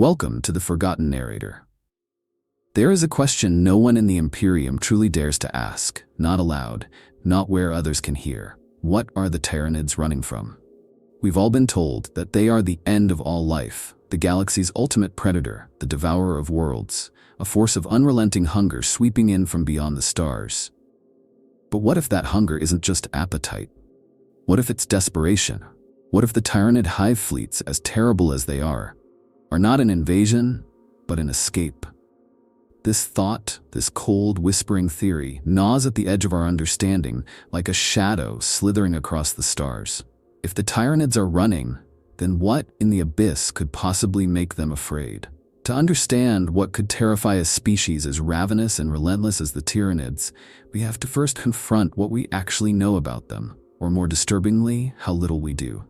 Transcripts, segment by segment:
Welcome to the Forgotten Narrator. There is a question no one in the Imperium truly dares to ask, not aloud, not where others can hear. What are the Tyranids running from? We've all been told that they are the end of all life, the galaxy's ultimate predator, the devourer of worlds, a force of unrelenting hunger sweeping in from beyond the stars. But what if that hunger isn't just appetite? What if it's desperation? What if the Tyranid hive fleets, as terrible as they are not an invasion, but an escape? This thought, this cold, whispering theory, gnaws at the edge of our understanding like a shadow slithering across the stars. If the Tyranids are running, then what in the abyss could possibly make them afraid? To understand what could terrify a species as ravenous and relentless as the Tyranids, we have to first confront what we actually know about them, or more disturbingly, how little we do.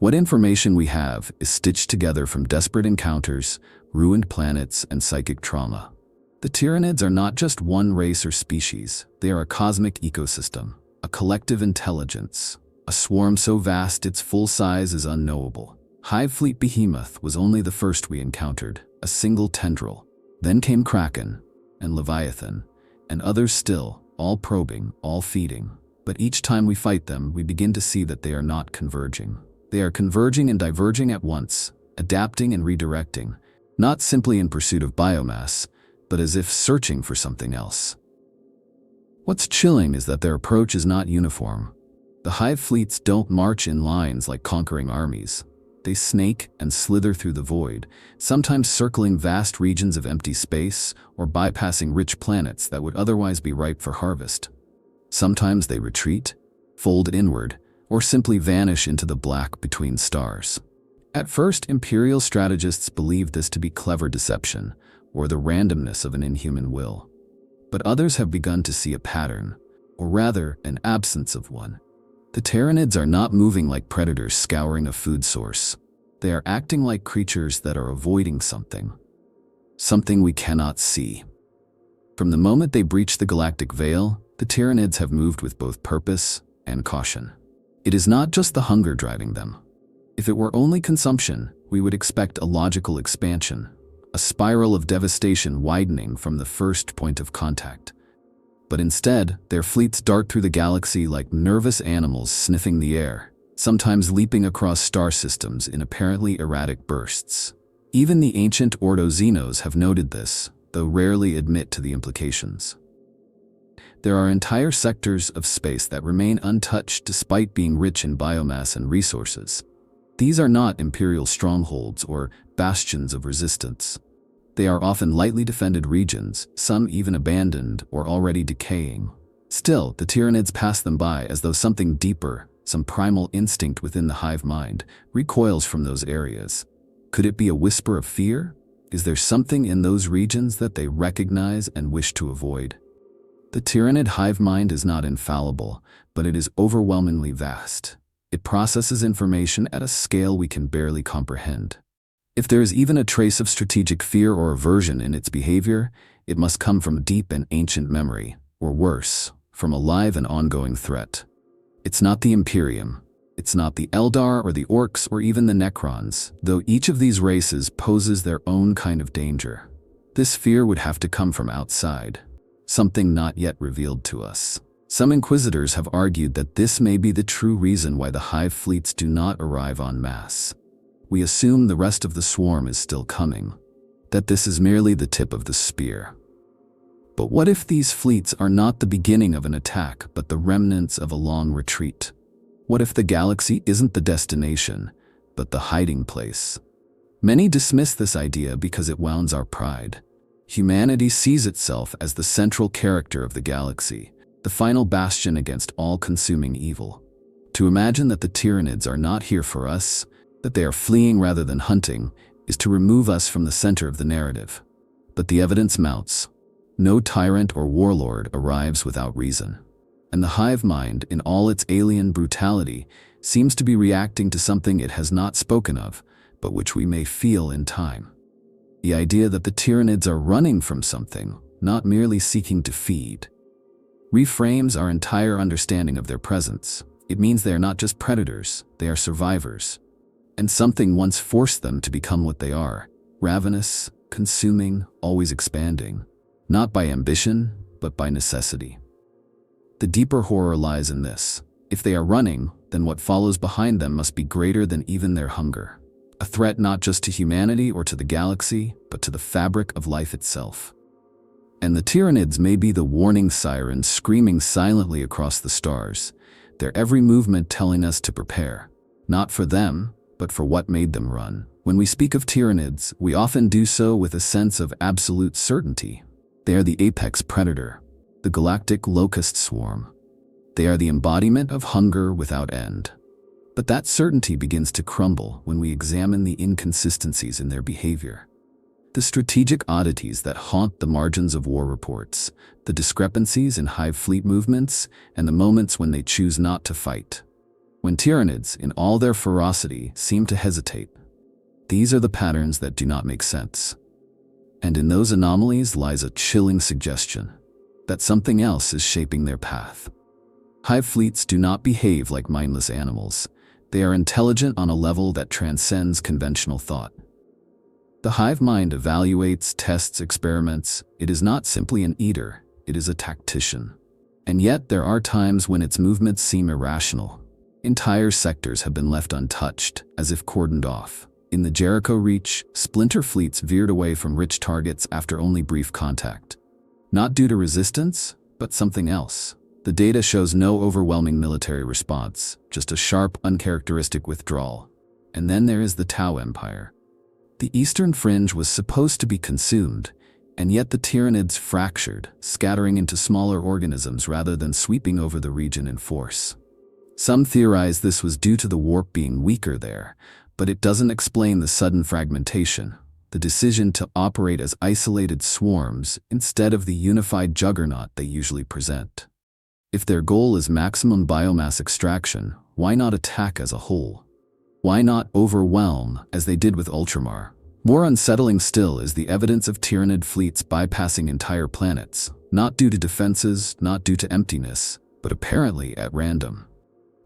What information we have is stitched together from desperate encounters, ruined planets, and psychic trauma. The Tyranids are not just one race or species, they are a cosmic ecosystem, a collective intelligence, a swarm so vast its full size is unknowable. Hive Fleet Behemoth was only the first we encountered, a single tendril. Then came Kraken, and Leviathan, and others still, all probing, all feeding. But each time we fight them, we begin to see that they are not converging. They are converging and diverging at once, adapting and redirecting, not simply in pursuit of biomass, but as if searching for something else. What's chilling is that their approach is not uniform. The hive fleets don't march in lines like conquering armies. They snake and slither through the void, sometimes circling vast regions of empty space or bypassing rich planets that would otherwise be ripe for harvest. Sometimes they retreat, fold inward, or simply vanish into the black between stars. At first, Imperial strategists believed this to be clever deception, or the randomness of an inhuman will. But others have begun to see a pattern, or rather, an absence of one. The Tyranids are not moving like predators scouring a food source. They are acting like creatures that are avoiding something we cannot see. From the moment they breach the galactic veil, the Tyranids have moved with both purpose and caution. It is not just the hunger driving them. If it were only consumption, we would expect a logical expansion, a spiral of devastation widening from the first point of contact. But instead, their fleets dart through the galaxy like nervous animals sniffing the air, sometimes leaping across star systems in apparently erratic bursts. Even the ancient Ordo Xenos have noted this, though rarely admit to the implications. There are entire sectors of space that remain untouched despite being rich in biomass and resources. These are not Imperial strongholds or bastions of resistance. They are often lightly defended regions, some even abandoned or already decaying. Still, the Tyranids pass them by as though something deeper, some primal instinct within the hive mind, recoils from those areas. Could it be a whisper of fear? Is there something in those regions that they recognize and wish to avoid? The Tyranid hive mind is not infallible, but it is overwhelmingly vast. It processes information at a scale we can barely comprehend. If there is even a trace of strategic fear or aversion in its behavior, it must come from deep and ancient memory, or worse, from a live and ongoing threat. It's not the Imperium. It's not the Eldar or the Orcs or even the Necrons, though each of these races poses their own kind of danger. This fear would have to come from outside, something not yet revealed to us. Some inquisitors have argued that this may be the true reason why the hive fleets do not arrive en masse. We assume the rest of the swarm is still coming, that this is merely the tip of the spear. But what if these fleets are not the beginning of an attack, but the remnants of a long retreat? What if the galaxy isn't the destination, but the hiding place? Many dismiss this idea because it wounds our pride. Humanity sees itself as the central character of the galaxy, the final bastion against all-consuming evil. To imagine that the Tyranids are not here for us, that they are fleeing rather than hunting, is to remove us from the center of the narrative. But the evidence mounts. No tyrant or warlord arrives without reason. And the hive mind, in all its alien brutality, seems to be reacting to something it has not spoken of, but which we may feel in time. The idea that the Tyranids are running from something, not merely seeking to feed, reframes our entire understanding of their presence. It means they are not just predators, they are survivors. And something once forced them to become what they are, ravenous, consuming, always expanding, not by ambition, but by necessity. The deeper horror lies in this. If they are running, then what follows behind them must be greater than even their hunger. A threat not just to humanity or to the galaxy, but to the fabric of life itself. And the Tyranids may be the warning sirens screaming silently across the stars, their every movement telling us to prepare, not for them, but for what made them run. When we speak of Tyranids, we often do so with a sense of absolute certainty. They are the apex predator, the galactic locust swarm. They are the embodiment of hunger without end. But that certainty begins to crumble when we examine the inconsistencies in their behavior. The strategic oddities that haunt the margins of war reports, the discrepancies in hive fleet movements, and the moments when they choose not to fight. When Tyranids, in all their ferocity, seem to hesitate. These are the patterns that do not make sense. And in those anomalies lies a chilling suggestion that something else is shaping their path. Hive fleets do not behave like mindless animals. They are intelligent on a level that transcends conventional thought. The hive mind evaluates, tests, experiments. It is not simply an eater, it is a tactician. And yet there are times when its movements seem irrational. Entire sectors have been left untouched, as if cordoned off. In the Jericho Reach, splinter fleets veered away from rich targets after only brief contact. Not due to resistance, but something else. The data shows no overwhelming military response, just a sharp, uncharacteristic withdrawal. And then there is the Tau Empire. The eastern fringe was supposed to be consumed, and yet the Tyranids fractured, scattering into smaller organisms rather than sweeping over the region in force. Some theorize this was due to the warp being weaker there, but it doesn't explain the sudden fragmentation, the decision to operate as isolated swarms instead of the unified juggernaut they usually present. If their goal is maximum biomass extraction, why not attack as a whole? Why not overwhelm, as they did with Ultramar? More unsettling still is the evidence of Tyranid fleets bypassing entire planets, not due to defenses, not due to emptiness, but apparently at random.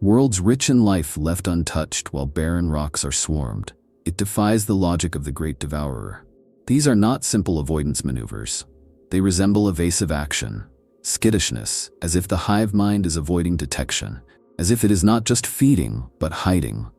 Worlds rich in life left untouched while barren rocks are swarmed. It defies the logic of the Great Devourer. These are not simple avoidance maneuvers. They resemble evasive action, skittishness, as if the hive mind is avoiding detection, as if it is not just feeding, but hiding.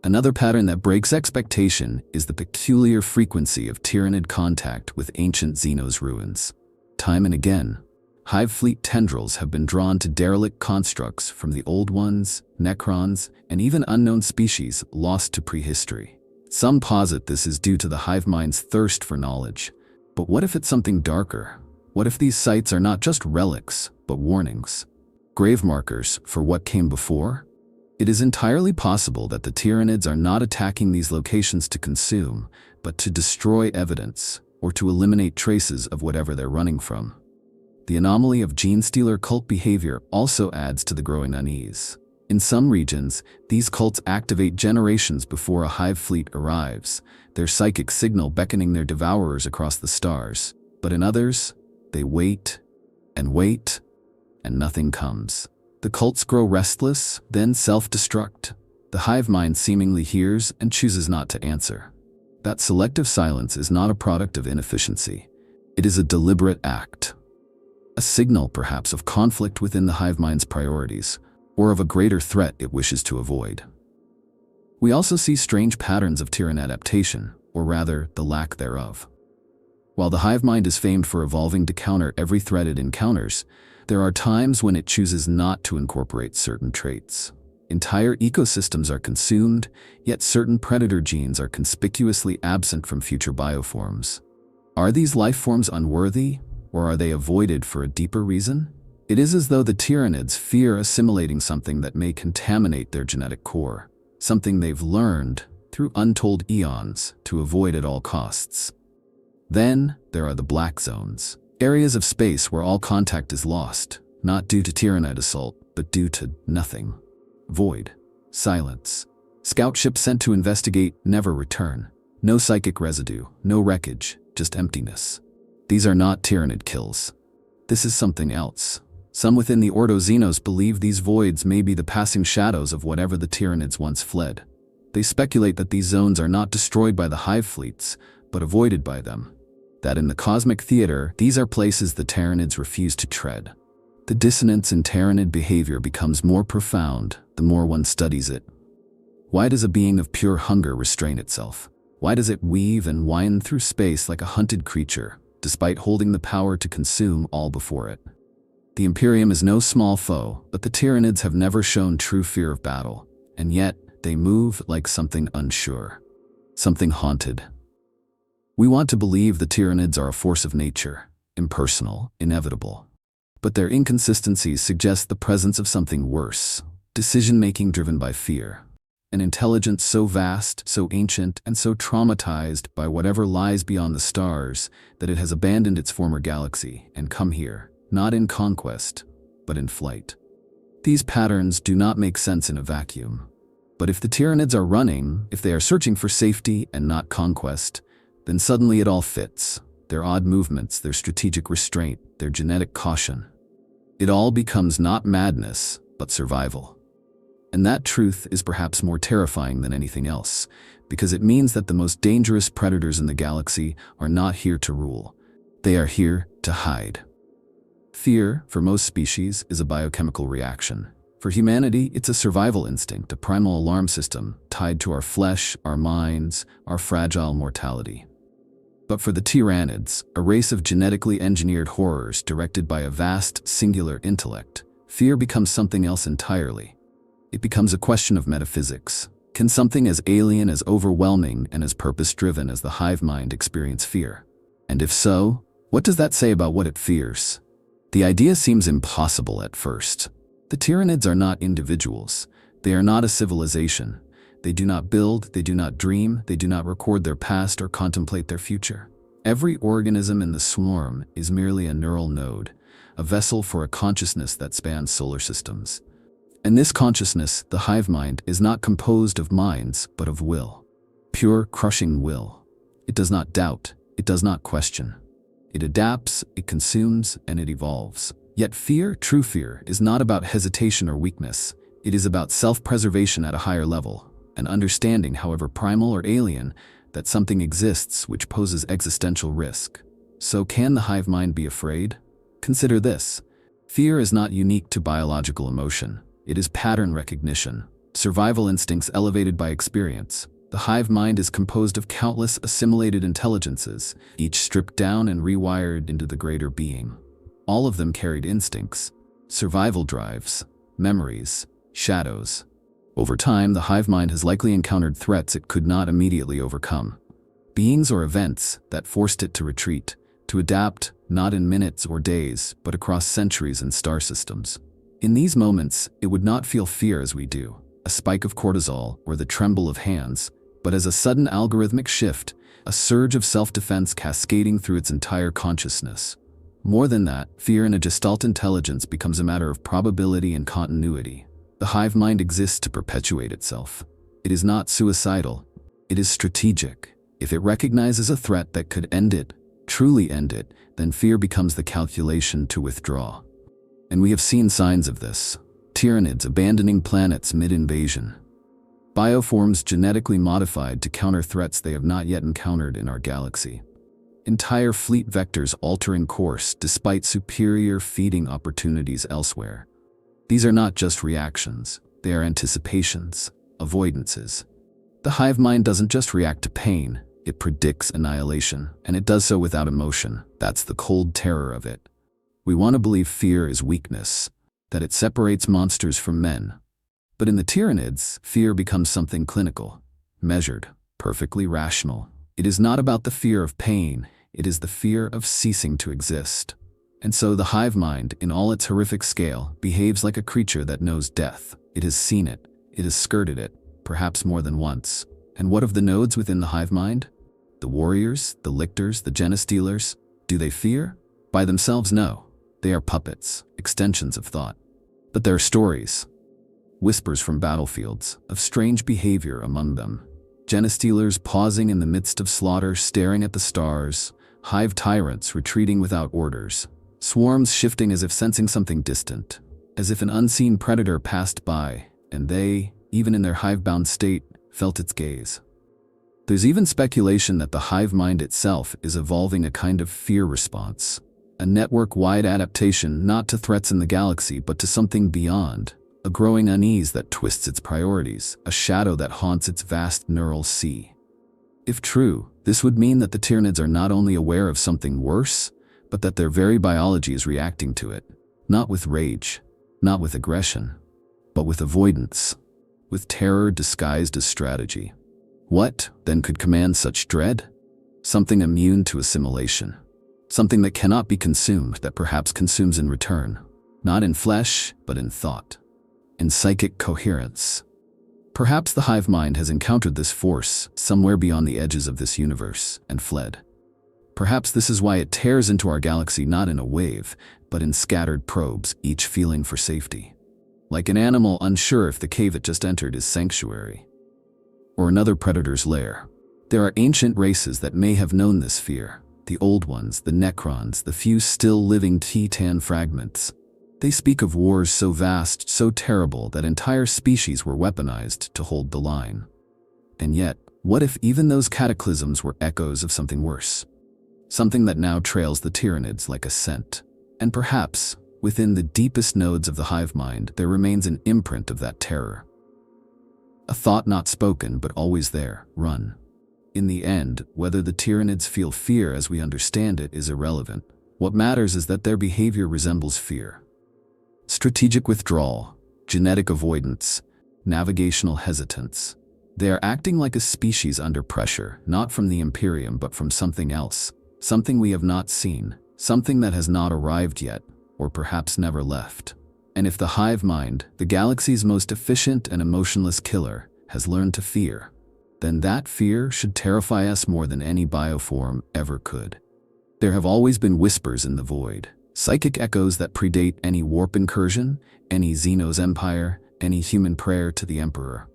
Another pattern that breaks expectation is the peculiar frequency of Tyranid contact with ancient Xenos ruins. Time and again, hive fleet tendrils have been drawn to derelict constructs from the old ones, necrons, and even unknown species lost to prehistory. Some posit this is due to the hive mind's thirst for knowledge. But what if it's something darker? What if these sites are not just relics, but warnings? Grave markers for what came before? It is entirely possible that the Tyranids are not attacking these locations to consume, but to destroy evidence, or to eliminate traces of whatever they're running from. The anomaly of gene-stealer cult behavior also adds to the growing unease. In some regions, these cults activate generations before a hive fleet arrives, their psychic signal beckoning their devourers across the stars. But in others, they wait, and nothing comes. The cults grow restless, then self-destruct. The hive mind seemingly hears and chooses not to answer. That selective silence is not a product of inefficiency. It is a deliberate act. A signal, perhaps, of conflict within the hive mind's priorities, or of a greater threat it wishes to avoid. We also see strange patterns of Tyran adaptation, or rather, the lack thereof. While the hive mind is famed for evolving to counter every threat it encounters, there are times when it chooses not to incorporate certain traits. Entire ecosystems are consumed, yet certain predator genes are conspicuously absent from future bioforms. Are these life forms unworthy, or are they avoided for a deeper reason? It is as though the Tyranids fear assimilating something that may contaminate their genetic core, something they've learned, through untold eons, to avoid at all costs. Then, there are the black zones. Areas of space where all contact is lost, not due to Tyranid assault, but due to nothing. Void. Silence. Scout ships sent to investigate never return. No psychic residue, no wreckage, just emptiness. These are not Tyranid kills. This is something else. Some within the Ordo Xenos believe these voids may be the passing shadows of whatever the Tyranids once fled. They speculate that these zones are not destroyed by the hive fleets, but avoided by them. That in the cosmic theater, these are places the Tyranids refuse to tread. The dissonance in Tyranid behavior becomes more profound the more one studies it. Why does a being of pure hunger restrain itself? Why does it weave and wind through space like a hunted creature, despite holding the power to consume all before it? The Imperium is no small foe, but the Tyranids have never shown true fear of battle, and yet they move like something unsure, something haunted. We want to believe the Tyranids are a force of nature, impersonal, inevitable. But their inconsistencies suggest the presence of something worse, decision-making driven by fear. An intelligence so vast, so ancient, and so traumatized by whatever lies beyond the stars that it has abandoned its former galaxy and come here, not in conquest, but in flight. These patterns do not make sense in a vacuum. But if the Tyranids are running, if they are searching for safety and not conquest, then suddenly it all fits. Their odd movements, their strategic restraint, their genetic caution. It all becomes not madness, but survival. And that truth is perhaps more terrifying than anything else, because it means that the most dangerous predators in the galaxy are not here to rule. They are here to hide. Fear, for most species, is a biochemical reaction. For humanity, it's a survival instinct, a primal alarm system tied to our flesh, our minds, our fragile mortality. But for the Tyranids, a race of genetically engineered horrors directed by a vast, singular intellect, fear becomes something else entirely. It becomes a question of metaphysics. Can something as alien, as overwhelming, and as purpose-driven as the hive mind experience fear? And if so, what does that say about what it fears? The idea seems impossible at first. The Tyranids are not individuals. They are not a civilization. They do not build, they do not dream, they do not record their past or contemplate their future. Every organism in the swarm is merely a neural node, a vessel for a consciousness that spans solar systems. And this consciousness, the hive mind, is not composed of minds, but of will. Pure, crushing will. It does not doubt, it does not question. It adapts, it consumes, and it evolves. Yet fear, true fear, is not about hesitation or weakness. It is about self-preservation at a higher level, an understanding, however primal or alien, that something exists which poses existential risk. So can the hive mind be afraid? Consider this. Fear is not unique to biological emotion. It is pattern recognition, survival instincts elevated by experience. The hive mind is composed of countless assimilated intelligences, each stripped down and rewired into the greater being. All of them carried instincts, survival drives, memories, shadows. Over time, the hive mind has likely encountered threats it could not immediately overcome. Beings or events that forced it to retreat, to adapt, not in minutes or days, but across centuries and star systems. In these moments, it would not feel fear as we do, a spike of cortisol or the tremble of hands, but as a sudden algorithmic shift, a surge of self-defense cascading through its entire consciousness. More than that, fear in a gestalt intelligence becomes a matter of probability and continuity. The hive mind exists to perpetuate itself. It is not suicidal. It is strategic. If it recognizes a threat that could end it, truly end it, then fear becomes the calculation to withdraw. And we have seen signs of this. Tyranids abandoning planets mid-invasion. Bioforms genetically modified to counter threats they have not yet encountered in our galaxy. Entire fleet vectors altering course despite superior feeding opportunities elsewhere. These are not just reactions, they are anticipations, avoidances. The hive mind doesn't just react to pain, it predicts annihilation, and it does so without emotion. That's the cold terror of it. We want to believe fear is weakness, that it separates monsters from men. But in the Tyranids, fear becomes something clinical, measured, perfectly rational. It is not about the fear of pain, it is the fear of ceasing to exist. And so the hive mind, in all its horrific scale, behaves like a creature that knows death. It has seen it, it has skirted it, perhaps more than once. And what of the nodes within the hive mind? The warriors, the lictors, the genestealers, do they fear? By themselves, no. They are puppets, extensions of thought. But there are stories, whispers from battlefields, of strange behavior among them. Genestealers pausing in the midst of slaughter, staring at the stars, hive tyrants retreating without orders, swarms shifting as if sensing something distant, as if an unseen predator passed by, and they, even in their hive-bound state, felt its gaze. There's even speculation that the hive mind itself is evolving a kind of fear response, a network-wide adaptation not to threats in the galaxy but to something beyond, a growing unease that twists its priorities, a shadow that haunts its vast neural sea. If true, this would mean that the Tyranids are not only aware of something worse, but that their very biology is reacting to it, not with rage, not with aggression, but with avoidance, with terror disguised as strategy. What, then, could command such dread? Something immune to assimilation. Something that cannot be consumed, that perhaps consumes in return. Not in flesh, but in thought. In psychic coherence. Perhaps the hive mind has encountered this force somewhere beyond the edges of this universe and fled. Perhaps this is why it tears into our galaxy not in a wave, but in scattered probes, each feeling for safety. Like an animal unsure if the cave it just entered is sanctuary, or another predator's lair. There are ancient races that may have known this fear. The old ones, the Necrons, the few still living Titan fragments. They speak of wars so vast, so terrible, that entire species were weaponized to hold the line. And yet, what if even those cataclysms were echoes of something worse? Something that now trails the Tyranids like a scent. And perhaps, within the deepest nodes of the hive mind, there remains an imprint of that terror. A thought not spoken, but always there. Run. In the end, whether the Tyranids feel fear as we understand it is irrelevant. What matters is that their behavior resembles fear. Strategic withdrawal, genetic avoidance, navigational hesitance. They are acting like a species under pressure, not from the Imperium but from something else. Something we have not seen, something that has not arrived yet, or perhaps never left. And if the hive mind, the galaxy's most efficient and emotionless killer, has learned to fear, then that fear should terrify us more than any bioform ever could. There have always been whispers in the void, psychic echoes that predate any warp incursion, any Xenos empire, any human prayer to the Emperor.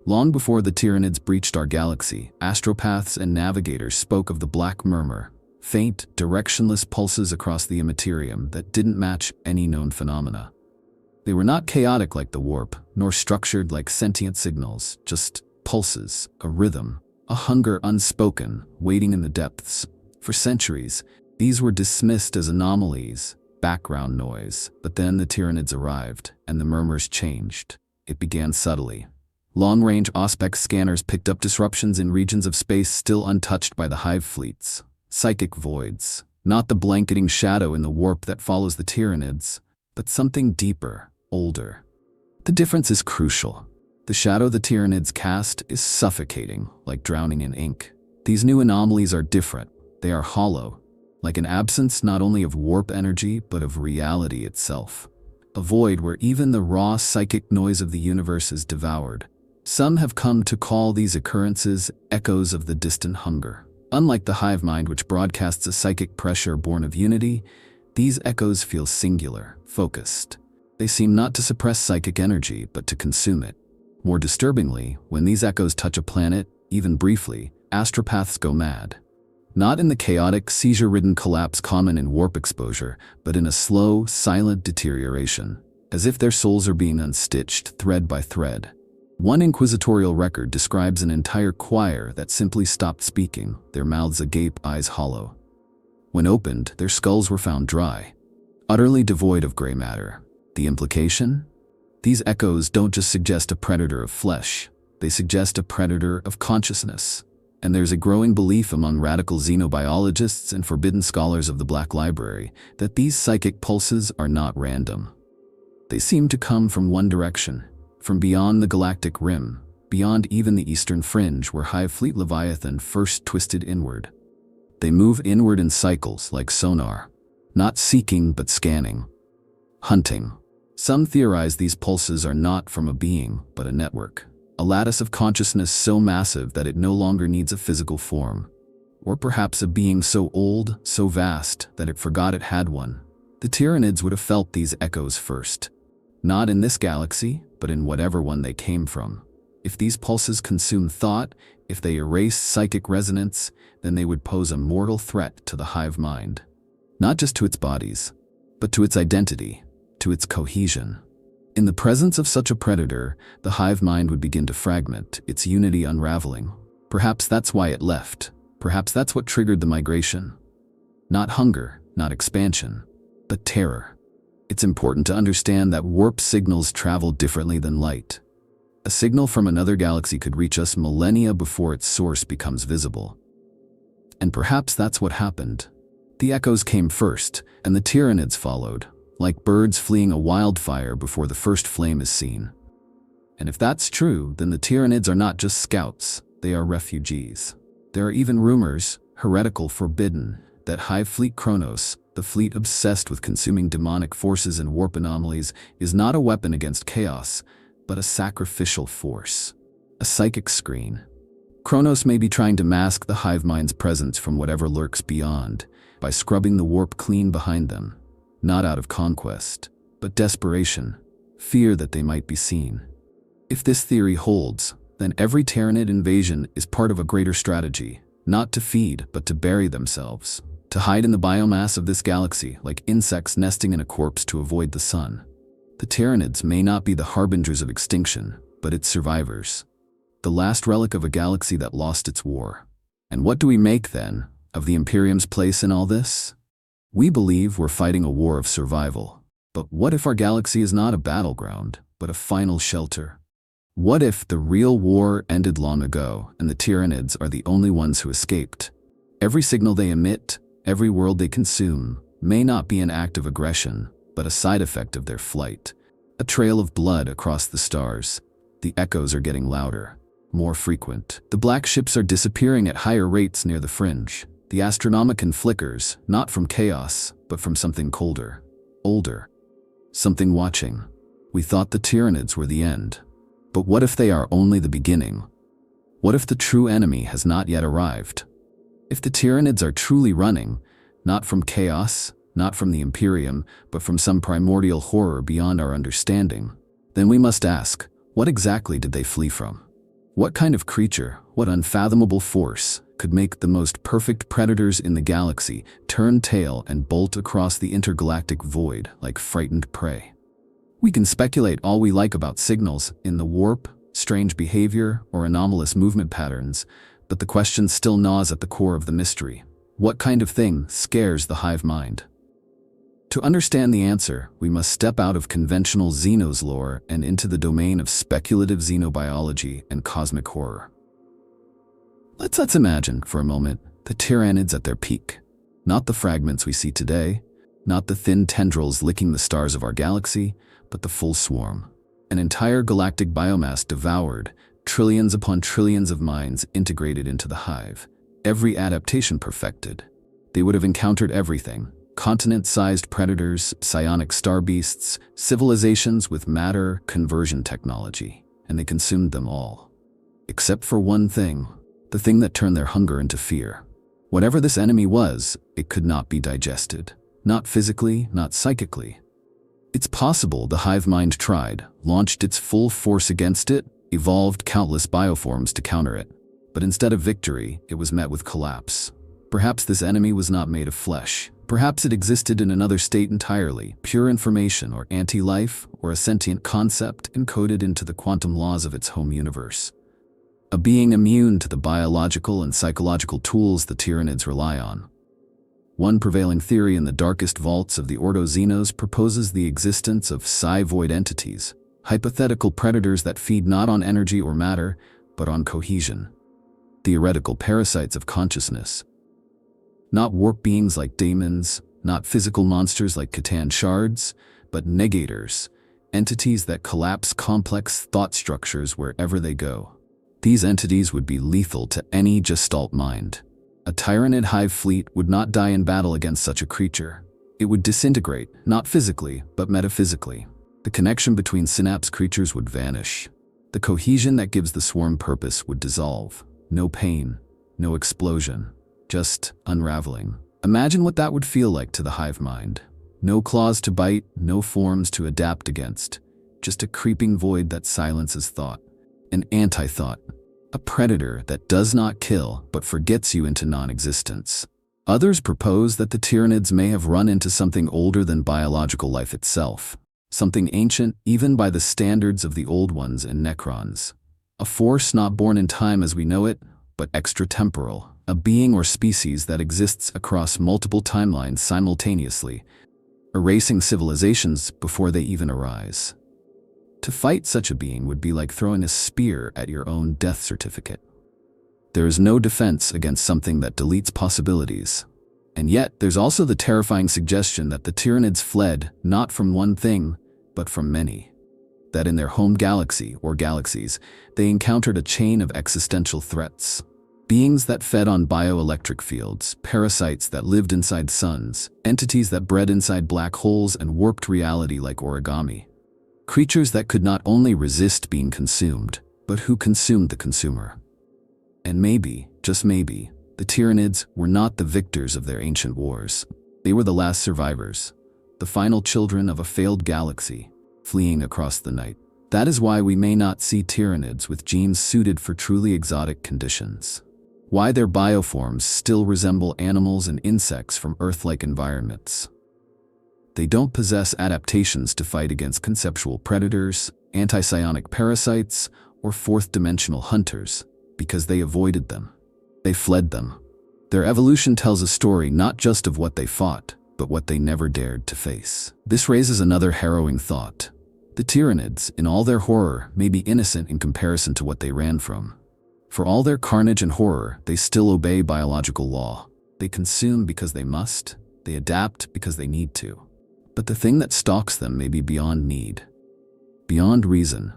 Long before the Tyranids breached our galaxy, astropaths and navigators spoke of the Black Murmur, faint, directionless pulses across the Imperium that didn't match any known phenomena. They were not chaotic like the warp, nor structured like sentient signals, just pulses, a rhythm, a hunger unspoken, waiting in the depths. For centuries, these were dismissed as anomalies, background noise, but then the Tyranids arrived, and the murmurs changed. It began subtly. Long-range Auspex scanners picked up disruptions in regions of space still untouched by the hive fleets. Psychic voids, not the blanketing shadow in the warp that follows the Tyranids, but something deeper, older. The difference is crucial. The shadow the Tyranids cast is suffocating, like drowning in ink. These new anomalies are different. They are hollow, like an absence not only of warp energy but of reality itself. A void where even the raw psychic noise of the universe is devoured. Some have come to call these occurrences echoes of the distant hunger. Unlike the hive mind, which broadcasts a psychic pressure born of unity, these echoes feel singular, focused. They seem not to suppress psychic energy, but to consume it. More disturbingly, when these echoes touch a planet, even briefly, astropaths go mad. Not in the chaotic, seizure-ridden collapse common in warp exposure, but in a slow, silent deterioration, as if their souls are being unstitched thread by thread. One inquisitorial record describes an entire choir that simply stopped speaking, their mouths agape, eyes hollow. When opened, their skulls were found dry, utterly devoid of gray matter. The implication? These echoes don't just suggest a predator of flesh, they suggest a predator of consciousness. And there's a growing belief among radical xenobiologists and forbidden scholars of the Black Library that these psychic pulses are not random. They seem to come from one direction, from beyond the galactic rim, beyond even the eastern fringe where Hive Fleet Leviathan first twisted inward. They move inward in cycles like sonar, not seeking but scanning, hunting. Some theorize these pulses are not from a being, but a network, a lattice of consciousness so massive that it no longer needs a physical form. Or perhaps a being so old, so vast, that it forgot it had one. The Tyranids would have felt these echoes first. Not in this galaxy, but in whatever one they came from. If these pulses consume thought, if they erase psychic resonance, then they would pose a mortal threat to the hive mind. Not just to its bodies, but to its identity, to its cohesion. In the presence of such a predator, the hive mind would begin to fragment, its unity unraveling. Perhaps that's why it left. Perhaps that's what triggered the migration. Not hunger, not expansion, but terror. It's important to understand that warp signals travel differently than light. A signal from another galaxy could reach us millennia before its source becomes visible. And perhaps that's what happened. The echoes came first, and the Tyranids followed, like birds fleeing a wildfire before the first flame is seen. And if that's true, then the Tyranids are not just scouts, they are refugees. There are even rumors, heretical, forbidden, that Hive Fleet Kronos, the fleet obsessed with consuming demonic forces and warp anomalies, is not a weapon against chaos, but a sacrificial force, a psychic screen. Kronos may be trying to mask the hive mind's presence from whatever lurks beyond by scrubbing the warp clean behind them, not out of conquest, but desperation, fear that they might be seen. If this theory holds, then every Tyranid invasion is part of a greater strategy, not to feed, but to bury themselves, to hide in the biomass of this galaxy like insects nesting in a corpse to avoid the sun. The Tyranids may not be the harbingers of extinction, but its survivors. The last relic of a galaxy that lost its war. And what do we make, then, of the Imperium's place in all this? We believe we're fighting a war of survival. But what if our galaxy is not a battleground, but a final shelter? What if the real war ended long ago and the Tyranids are the only ones who escaped? Every signal they emit, every world they consume, may not be an act of aggression, but a side effect of their flight. A trail of blood across the stars. The echoes are getting louder, more frequent. The black ships are disappearing at higher rates near the fringe. The Astronomicon flickers, not from chaos, but from something colder, older. Something watching. We thought the Tyranids were the end. But what if they are only the beginning? What if the true enemy has not yet arrived? If the Tyranids are truly running, not from chaos, not from the Imperium, but from some primordial horror beyond our understanding, then we must ask, what exactly did they flee from? What kind of creature, what unfathomable force, could make the most perfect predators in the galaxy turn tail and bolt across the intergalactic void like frightened prey? We can speculate all we like about signals in the warp, strange behavior, or anomalous movement patterns, but the question still gnaws at the core of the mystery. What kind of thing scares the hive mind? To understand the answer, we must step out of conventional Xenos lore and into the domain of speculative xenobiology and cosmic horror. Let's imagine, for a moment, the Tyranids at their peak. Not the fragments we see today, not the thin tendrils licking the stars of our galaxy, but the full swarm. An entire galactic biomass devoured, trillions upon trillions of minds integrated into the hive. Every adaptation perfected. They would have encountered everything. Continent-sized predators, psionic star beasts, civilizations with matter conversion technology, and they consumed them all. Except for one thing, the thing that turned their hunger into fear. Whatever this enemy was, it could not be digested. Not physically, not psychically. It's possible the hive mind tried, launched its full force against it, evolved countless bioforms to counter it. But instead of victory, it was met with collapse. Perhaps this enemy was not made of flesh. Perhaps it existed in another state entirely, pure information or anti-life, or a sentient concept encoded into the quantum laws of its home universe. A being immune to the biological and psychological tools the Tyranids rely on. One prevailing theory in the darkest vaults of the Ordo Xenos proposes the existence of psi-void entities, hypothetical predators that feed not on energy or matter, but on cohesion. Theoretical parasites of consciousness. Not warp beings like daemons, not physical monsters like Catan shards, but negators, entities that collapse complex thought structures wherever they go. These entities would be lethal to any Gestalt mind. A Tyranid hive fleet would not die in battle against such a creature. It would disintegrate, not physically, but metaphysically. The connection between synapse creatures would vanish. The cohesion that gives the swarm purpose would dissolve. No pain, no explosion, just unraveling. Imagine what that would feel like to the hive mind. No claws to bite, no forms to adapt against. Just a creeping void that silences thought. An anti-thought. A predator that does not kill, but forgets you into non-existence. Others propose that the Tyranids may have run into something older than biological life itself. Something ancient even by the standards of the old ones and Necrons. A force not born in time as we know it, but extratemporal, a being or species that exists across multiple timelines simultaneously, erasing civilizations before they even arise. To fight such a being would be like throwing a spear at your own death certificate. There is no defense against something that deletes possibilities. And yet, there's also the terrifying suggestion that the Tyranids fled not from one thing, but from many. That in their home galaxy or galaxies, they encountered a chain of existential threats. Beings that fed on bioelectric fields, parasites that lived inside suns, entities that bred inside black holes and warped reality like origami. Creatures that could not only resist being consumed, but who consumed the consumer. And maybe, just maybe, the Tyranids were not the victors of their ancient wars. They were the last survivors, the final children of a failed galaxy, fleeing across the night. That is why we may not see Tyranids with genes suited for truly exotic conditions. Why their bioforms still resemble animals and insects from Earth-like environments. They don't possess adaptations to fight against conceptual predators, antipsionic parasites, or fourth-dimensional hunters, because they avoided them. They fled them. Their evolution tells a story not just of what they fought, but what they never dared to face. This raises another harrowing thought. The Tyranids, in all their horror, may be innocent in comparison to what they ran from. For all their carnage and horror, they still obey biological law. They consume because they must. They adapt because they need to. But the thing that stalks them may be beyond need, beyond reason,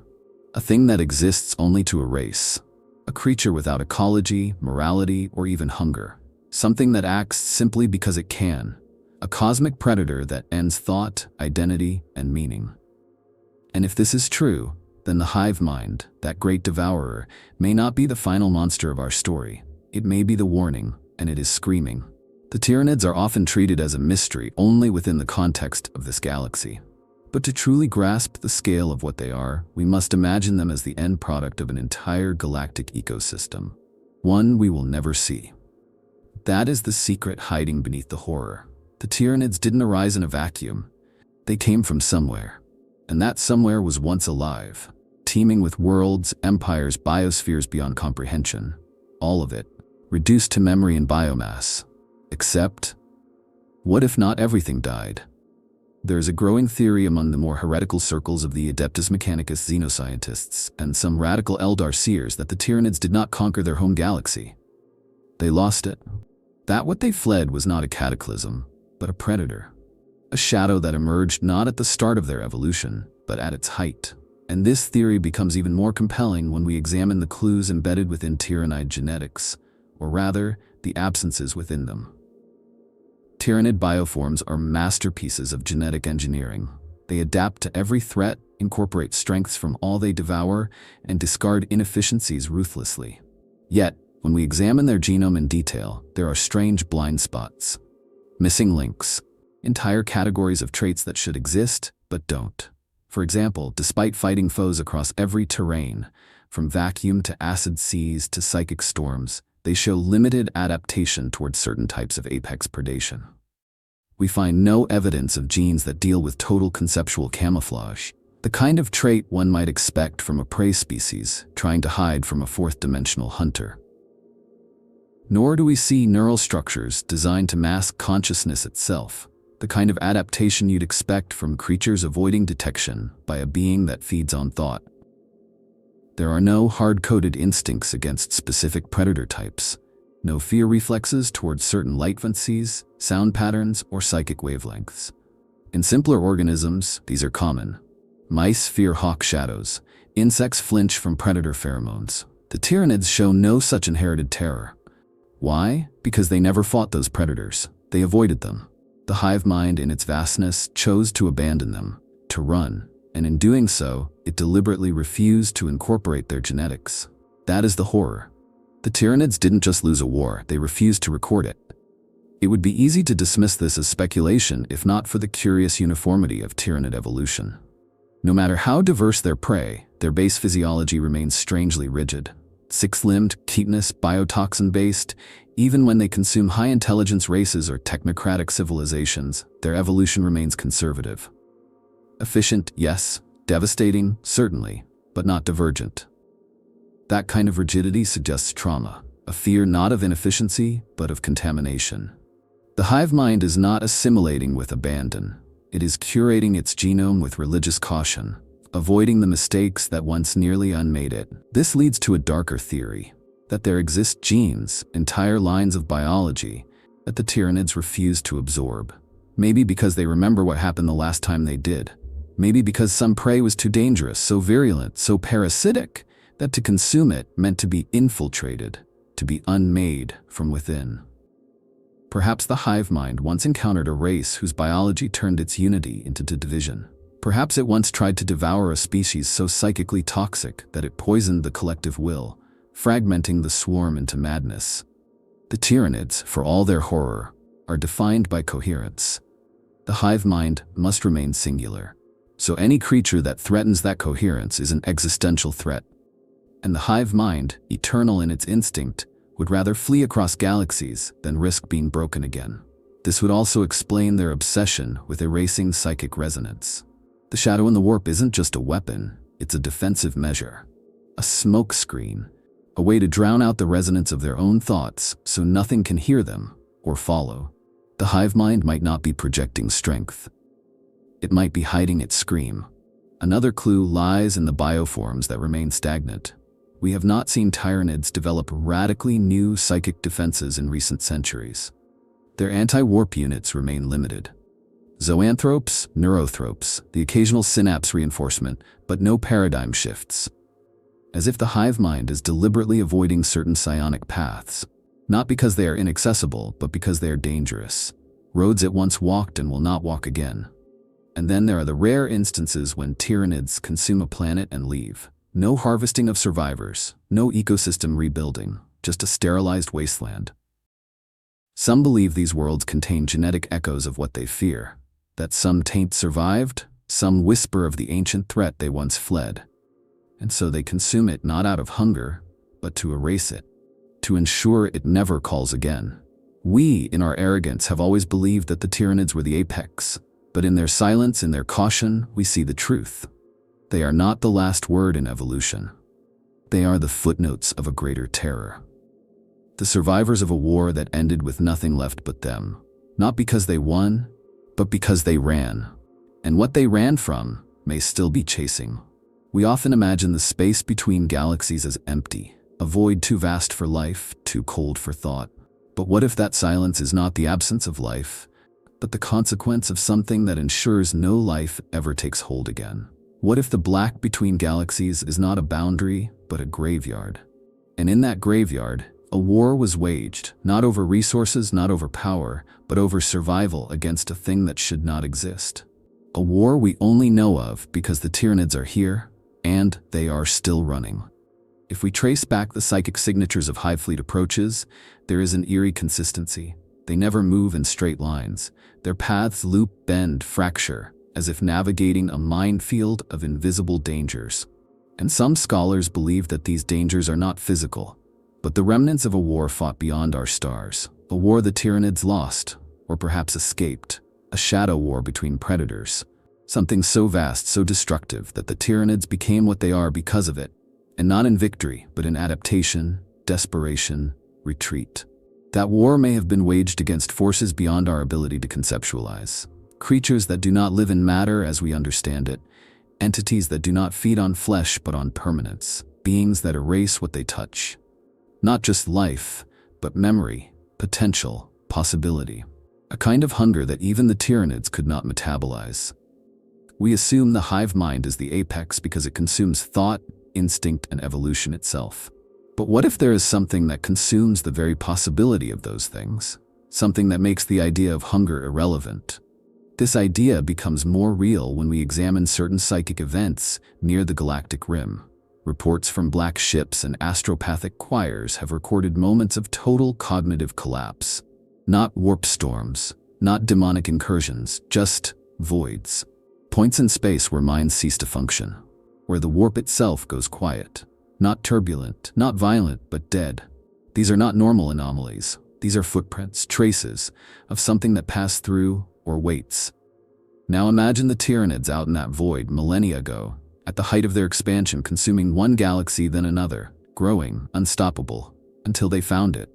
a thing that exists only to erase, a creature without ecology, morality, or even hunger, something that acts simply because it can, a cosmic predator that ends thought, identity, and meaning. And if this is true, then the hive mind, that great devourer, may not be the final monster of our story. It may be the warning, and it is screaming. The Tyranids are often treated as a mystery only within the context of this galaxy. But to truly grasp the scale of what they are, we must imagine them as the end product of an entire galactic ecosystem, one we will never see. That is the secret hiding beneath the horror. The Tyranids didn't arise in a vacuum. They came from somewhere. And that somewhere was once alive, teeming with worlds, empires, biospheres beyond comprehension. All of it, reduced to memory and biomass. Except, what if not everything died? There is a growing theory among the more heretical circles of the Adeptus Mechanicus xenoscientists and some radical Eldar seers that the Tyranids did not conquer their home galaxy. They lost it. That what they fled was not a cataclysm, but a predator. A shadow that emerged not at the start of their evolution, but at its height. And this theory becomes even more compelling when we examine the clues embedded within Tyranid genetics, or rather, the absences within them. Tyranid bioforms are masterpieces of genetic engineering. They adapt to every threat, incorporate strengths from all they devour, and discard inefficiencies ruthlessly. Yet, when we examine their genome in detail, there are strange blind spots. Missing links. Entire categories of traits that should exist, but don't. For example, despite fighting foes across every terrain, from vacuum to acid seas to psychic storms, they show limited adaptation towards certain types of apex predation. We find no evidence of genes that deal with total conceptual camouflage, the kind of trait one might expect from a prey species trying to hide from a fourth-dimensional hunter. Nor do we see neural structures designed to mask consciousness itself, the kind of adaptation you'd expect from creatures avoiding detection by a being that feeds on thought. There are no hard-coded instincts against specific predator types, no fear reflexes towards certain light frequencies, sound patterns, or psychic wavelengths. In simpler organisms, these are common. Mice fear hawk shadows, insects flinch from predator pheromones. The Tyranids show no such inherited terror. Why? Because they never fought those predators. They avoided them. The hive mind in its vastness chose to abandon them, to run, and in doing so, it deliberately refused to incorporate their genetics. That is the horror. The Tyranids didn't just lose a war, they refused to record it. It would be easy to dismiss this as speculation if not for the curious uniformity of Tyranid evolution. No matter how diverse their prey, their base physiology remains strangely rigid. Six-limbed, chitinous, biotoxin-based, even when they consume high-intelligence races or technocratic civilizations, their evolution remains conservative. Efficient, yes. Devastating, certainly, but not divergent. That kind of rigidity suggests trauma, a fear not of inefficiency, but of contamination. The hive mind is not assimilating with abandon. It is curating its genome with religious caution, avoiding the mistakes that once nearly unmade it. This leads to a darker theory, that there exist genes, entire lines of biology, that the Tyranids refuse to absorb. Maybe because they remember what happened the last time they did. Maybe because some prey was too dangerous, so virulent, so parasitic, that to consume it meant to be infiltrated, to be unmade from within. Perhaps the hive mind once encountered a race whose biology turned its unity into division. Perhaps it once tried to devour a species so psychically toxic that it poisoned the collective will, fragmenting the swarm into madness. The Tyranids, for all their horror, are defined by coherence. The hive mind must remain singular, so any creature that threatens that coherence is an existential threat. And the hive mind, eternal in its instinct, would rather flee across galaxies than risk being broken again. This would also explain their obsession with erasing psychic resonance. The shadow in the warp isn't just a weapon, it's a defensive measure. A smokescreen, a way to drown out the resonance of their own thoughts so nothing can hear them or follow. The hive mind might not be projecting strength. It might be hiding its scream. Another clue lies in the bioforms that remain stagnant. We have not seen Tyranids develop radically new psychic defenses in recent centuries. Their anti-warp units remain limited. Zoanthropes, neurothropes, the occasional synapse reinforcement, but no paradigm shifts. As if the hive mind is deliberately avoiding certain psionic paths, not because they are inaccessible, but because they are dangerous. Roads it once walked and will not walk again. And then there are the rare instances when Tyranids consume a planet and leave. No harvesting of survivors, no ecosystem rebuilding, just a sterilized wasteland. Some believe these worlds contain genetic echoes of what they fear, that some taint survived, some whisper of the ancient threat they once fled. And so they consume it not out of hunger, but to erase it, to ensure it never calls again. We, in our arrogance, have always believed that the Tyranids were the apex, but in their silence, in their caution, we see the truth. They are not the last word in evolution. They are the footnotes of a greater terror. The survivors of a war that ended with nothing left but them, not because they won, but because they ran. And what they ran from may still be chasing. We often imagine the space between galaxies as empty, a void too vast for life, too cold for thought. But what if that silence is not the absence of life, but the consequence of something that ensures no life ever takes hold again? What if the black between galaxies is not a boundary, but a graveyard? And in that graveyard, a war was waged, not over resources, not over power, but over survival against a thing that should not exist. A war we only know of because the Tyranids are here, and they are still running. If we trace back the psychic signatures of Hive Fleet approaches, there is an eerie consistency. They never move in straight lines. Their paths loop, bend, fracture, as if navigating a minefield of invisible dangers. And some scholars believe that these dangers are not physical, but the remnants of a war fought beyond our stars, a war the Tyranids lost, or perhaps escaped, a shadow war between predators, something so vast, so destructive that the Tyranids became what they are because of it, and not in victory, but in adaptation, desperation, retreat. That war may have been waged against forces beyond our ability to conceptualize. Creatures that do not live in matter as we understand it, entities that do not feed on flesh but on permanence, beings that erase what they touch. Not just life, but memory, potential, possibility. A kind of hunger that even the Tyranids could not metabolize. We assume the hive mind is the apex because it consumes thought, instinct, and evolution itself. But what if there is something that consumes the very possibility of those things? Something that makes the idea of hunger irrelevant? This idea becomes more real when we examine certain psychic events near the galactic rim. Reports from black ships and astropathic choirs have recorded moments of total cognitive collapse. Not warp storms, not demonic incursions, just voids. Points in space where minds cease to function, where the warp itself goes quiet. Not turbulent, not violent, but dead. These are not normal anomalies. These are footprints, traces of something that passed through or waits. Now imagine the Tyranids out in that void millennia ago, at the height of their expansion, consuming one galaxy then another, growing, unstoppable. until they found it,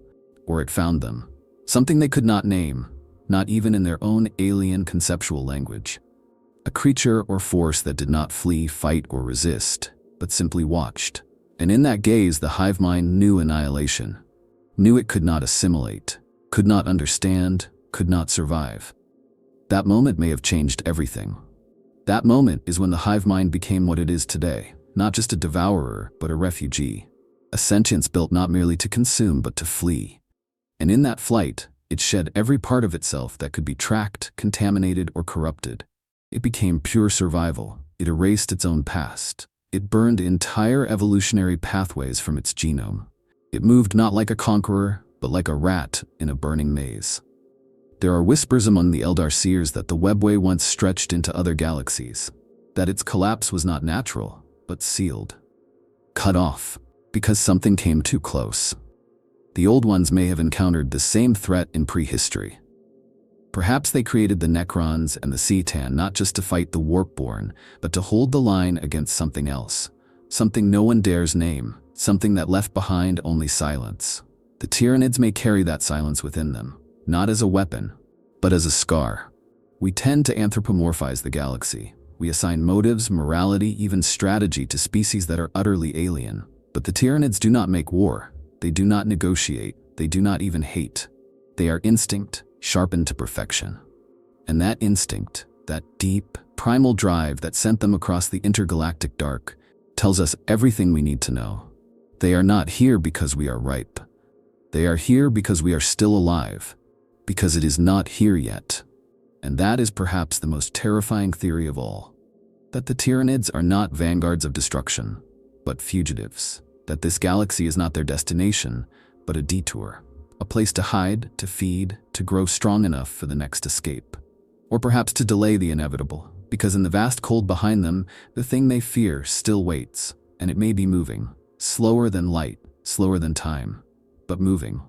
or it found them. Something they could not name, not even in their own alien conceptual language. A creature or force that did not flee, fight, or resist, but simply watched. And in that gaze, the hive mind knew annihilation, knew it could not assimilate, could not understand, could not survive. That moment may have changed everything. That moment is when the hive mind became what it is today, not just a devourer, but a refugee. A sentience built not merely to consume, but to flee. And in that flight, it shed every part of itself that could be tracked, contaminated, or corrupted. It became pure survival. It erased its own past. It burned entire evolutionary pathways from its genome. It moved not like a conqueror, but like a rat in a burning maze. There are whispers among the Eldar seers that the webway once stretched into other galaxies, that its collapse was not natural, but sealed. Cut off, because something came too close. The old ones may have encountered the same threat in prehistory. Perhaps they created the Necrons and the Cetan not just to fight the Warpborn, but to hold the line against something else, something no one dares name, something that left behind only silence. The Tyranids may carry that silence within them, not as a weapon, but as a scar. We tend to anthropomorphize the galaxy. We assign motives, morality, even strategy to species that are utterly alien. But the Tyranids do not make war. They do not negotiate. They do not even hate. They are instinct, sharpened to perfection. And that instinct, that deep, primal drive that sent them across the intergalactic dark, tells us everything we need to know. They are not here because we are ripe. They are here because we are still alive, because it is not here yet. And that is perhaps the most terrifying theory of all. That the Tyranids are not vanguards of destruction, but fugitives. That this galaxy is not their destination, but a detour. A place to hide, to feed, to grow strong enough for the next escape. Or perhaps to delay the inevitable, because in the vast cold behind them, the thing they fear still waits, and it may be moving. Slower than light, slower than time, but moving.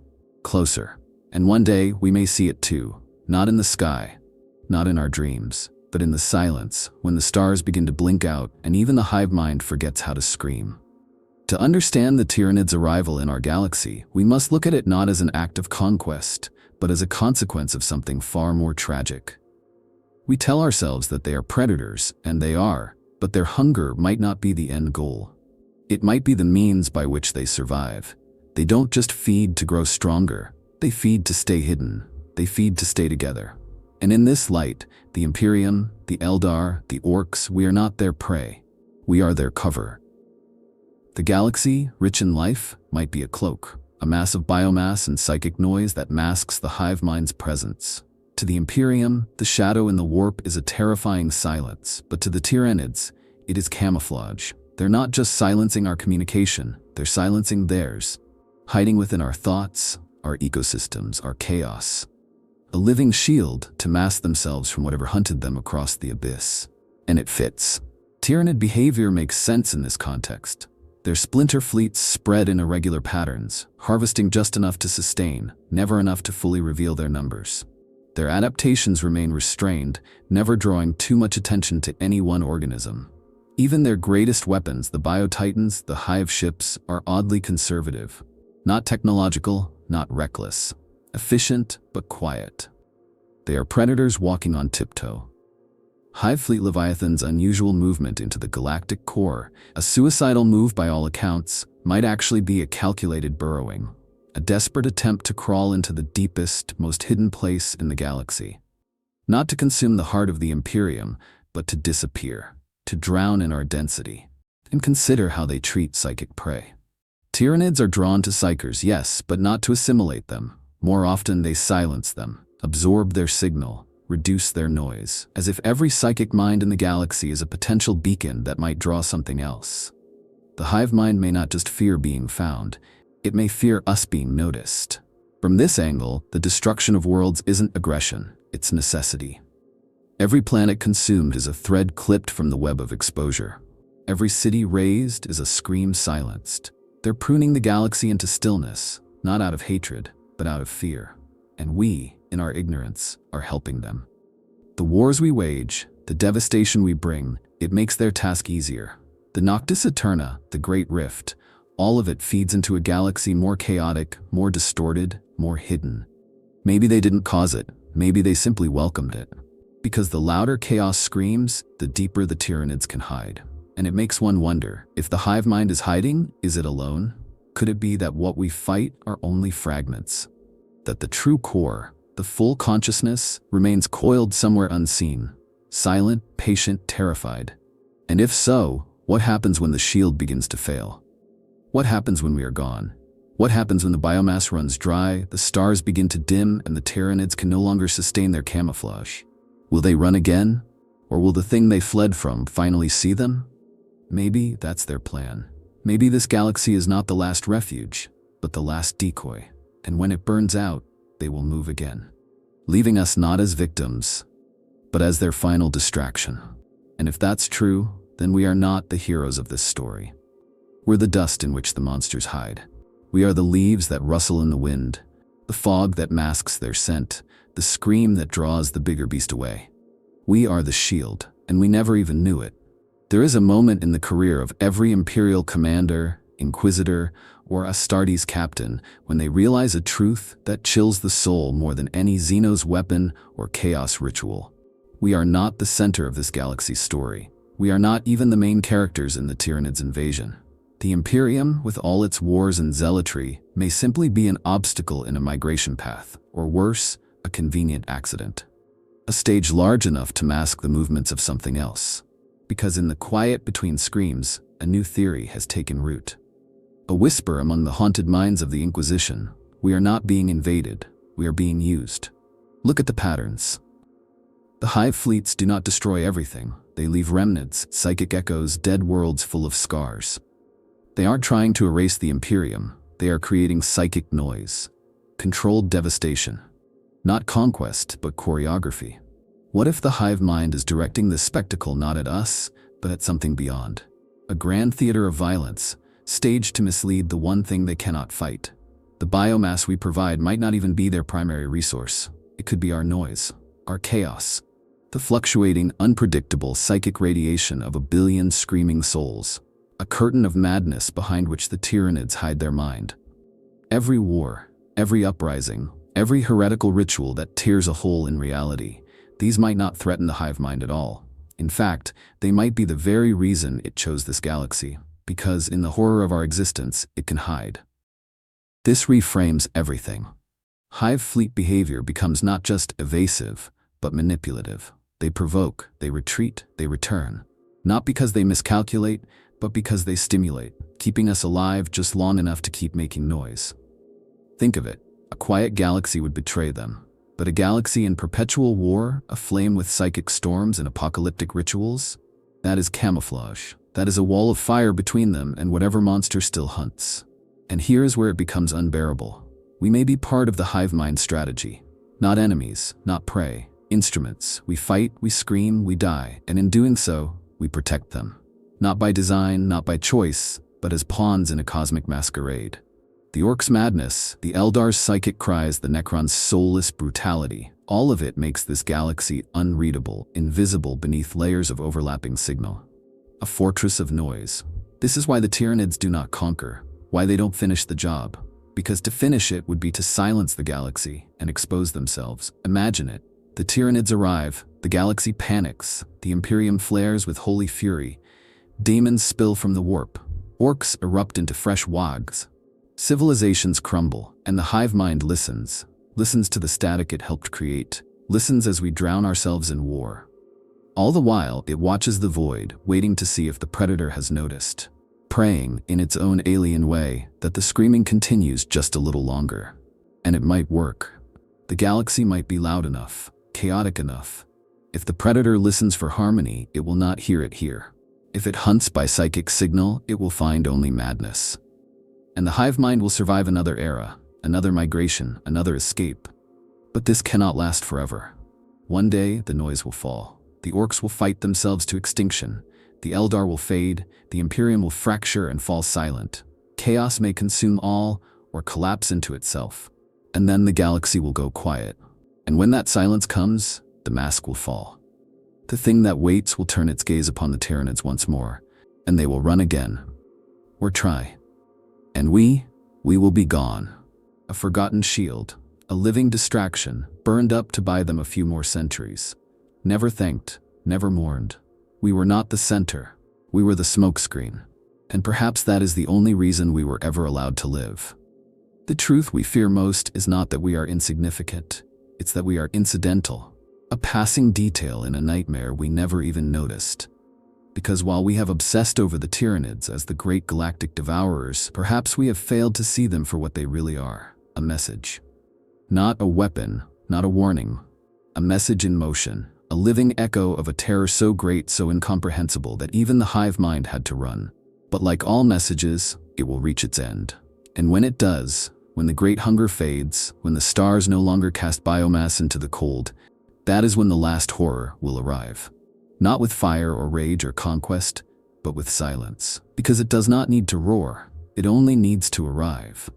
Closer. And one day, we may see it too. Not in the sky, not in our dreams, but in the silence, when the stars begin to blink out and even the hive mind forgets how to scream. To understand the Tyranids' arrival in our galaxy, we must look at it not as an act of conquest, but as a consequence of something far more tragic. We tell ourselves that they are predators, and they are, but their hunger might not be the end goal. It might be the means by which they survive. They don't just feed to grow stronger, they feed to stay hidden, they feed to stay together. And in this light, the Imperium, the Eldar, the Orcs, we are not their prey. We are their cover. The galaxy, rich in life, might be a cloak, a mass of biomass and psychic noise that masks the hive mind's presence. To the Imperium, the shadow in the warp is a terrifying silence, but to the Tyranids, it is camouflage. They're not just silencing our communication, they're silencing theirs, hiding within our thoughts, our ecosystems, our chaos. A living shield to mask themselves from whatever hunted them across the abyss. And it fits. Tyranid behavior makes sense in this context. Their splinter fleets spread in irregular patterns, harvesting just enough to sustain, never enough to fully reveal their numbers. Their adaptations remain restrained, never drawing too much attention to any one organism. Even their greatest weapons, the biotitans, the hive ships, are oddly conservative. Not technological, not reckless. Efficient, but quiet. They are predators walking on tiptoe. Hive Fleet Leviathan's unusual movement into the galactic core, a suicidal move by all accounts, might actually be a calculated burrowing, a desperate attempt to crawl into the deepest, most hidden place in the galaxy. Not to consume the heart of the Imperium, but to disappear, to drown in our density. And consider how they treat psychic prey. Tyranids are drawn to psychers, yes, but not to assimilate them. More often they silence them, absorb their signal, reduce their noise, as if every psychic mind in the galaxy is a potential beacon that might draw something else. The hive mind may not just fear being found, it may fear us being noticed. From this angle, the destruction of worlds isn't aggression, it's necessity. Every planet consumed is a thread clipped from the web of exposure. Every city razed is a scream silenced. They're pruning the galaxy into stillness, not out of hatred, but out of fear. And we, in our ignorance, are helping them. The wars we wage, the devastation we bring, it makes their task easier. The Noctis Eterna, the Great Rift, All of it feeds into a galaxy more chaotic, more distorted, more hidden. Maybe they didn't cause it. Maybe they simply welcomed it. Because the louder chaos screams, the deeper the Tyranids can hide. And it makes one wonder, if the hive mind is hiding, is it alone? Could it be that what we fight are only fragments? That the true core, the full consciousness, remains coiled somewhere unseen, silent, patient, terrified? And if so, what happens when the shield begins to fail? What happens when we are gone? What happens when the biomass runs dry, the stars begin to dim, and the Tyranids can no longer sustain their camouflage? Will they run again? Or will the thing they fled from finally see them? Maybe that's their plan. Maybe this galaxy is not the last refuge, but the last decoy. And when it burns out, they will move again, leaving us not as victims, but as their final distraction. And if that's true, then we are not the heroes of this story. We're the dust in which the monsters hide. We are the leaves that rustle in the wind, the fog that masks their scent, the scream that draws the bigger beast away. We are the shield, and we never even knew it. There is a moment in the career of every Imperial commander, Inquisitor, or Astartes captain when they realize a truth that chills the soul more than any Xenos weapon or chaos ritual. We are not the center of this galaxy's story. We are not even the main characters in the Tyranids invasion. The Imperium, with all its wars and zealotry, may simply be an obstacle in a migration path, or worse, a convenient accident. A stage large enough to mask the movements of something else. Because in the quiet between screams, a new theory has taken root. A whisper among the haunted minds of the Inquisition: we are not being invaded, we are being used. Look at the patterns. The hive fleets do not destroy everything. They leave remnants, psychic echoes, dead worlds full of scars. They aren't trying to erase the Imperium. They are creating psychic noise, controlled devastation. Not conquest, but choreography. What if the hive mind is directing this spectacle not at us, but at something beyond? A grand theater of violence, staged to mislead the one thing they cannot fight. The biomass we provide might not even be their primary resource. It could be our noise, our chaos. The fluctuating, unpredictable psychic radiation of a billion screaming souls. A curtain of madness behind which the Tyranids hide their mind. Every war, every uprising, every heretical ritual that tears a hole in reality, these might not threaten the hive mind at all. In fact, they might be the very reason it chose this galaxy, because in the horror of our existence, it can hide. This reframes everything. Hive fleet behavior becomes not just evasive, but manipulative. They provoke, they retreat, they return. Not because they miscalculate, but because they stimulate, keeping us alive just long enough to keep making noise. Think of it. A quiet galaxy would betray them. But a galaxy in perpetual war, aflame with psychic storms and apocalyptic rituals? That is camouflage. That is a wall of fire between them and whatever monster still hunts. And here is where it becomes unbearable. We may be part of the hive mind strategy. Not enemies, not prey. Instruments. We fight, we scream, we die, and in doing so, we protect them. Not by design, not by choice, but as pawns in a cosmic masquerade. The Orc's madness, the Eldar's psychic cries, the Necron's soulless brutality, all of it makes this galaxy unreadable, invisible beneath layers of overlapping signal. A fortress of noise. This is why the Tyranids do not conquer, why they don't finish the job. Because to finish it would be to silence the galaxy and expose themselves. Imagine it. The Tyranids arrive, the galaxy panics, the Imperium flares with holy fury. Demons spill from the warp. Orcs erupt into fresh wogs. Civilizations crumble, and the hive mind listens to the static it helped create, listens as we drown ourselves in war. All the while, it watches the void, waiting to see if the predator has noticed, praying, in its own alien way, that the screaming continues just a little longer. And it might work. The galaxy might be loud enough, chaotic enough. If the predator listens for harmony, it will not hear it here. If it hunts by psychic signal, it will find only madness. And the hive mind will survive another era, another migration, another escape. But this cannot last forever. One day, the noise will fall. The orcs will fight themselves to extinction. The Eldar will fade. The Imperium will fracture and fall silent. Chaos may consume all, or collapse into itself. And then the galaxy will go quiet. And when that silence comes, the mask will fall. The thing that waits will turn its gaze upon the Tyranids once more, and they will run again. Or try. And we will be gone. A forgotten shield, a living distraction, burned up to buy them a few more centuries. Never thanked, never mourned. We were not the center. We were the smokescreen. And perhaps that is the only reason we were ever allowed to live. The truth we fear most is not that we are insignificant. It's that we are incidental. A passing detail in a nightmare we never even noticed. Because while we have obsessed over the Tyranids as the great galactic devourers, perhaps we have failed to see them for what they really are. A message. Not a weapon, not a warning. A message in motion. A living echo of a terror so great, so incomprehensible that even the hive mind had to run. But like all messages, it will reach its end. And when it does, when the great hunger fades, when the stars no longer cast biomass into the cold, that is when the last horror will arrive. Not with fire or rage or conquest, but with silence. Because it does not need to roar, it only needs to arrive.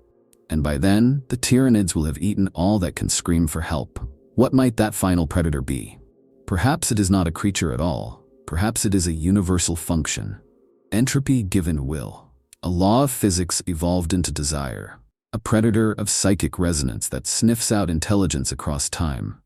And by then, the Tyranids will have eaten all that can scream for help. What might that final predator be? Perhaps it is not a creature at all. Perhaps it is a universal function. Entropy given will. A law of physics evolved into desire. A predator of psychic resonance that sniffs out intelligence across time.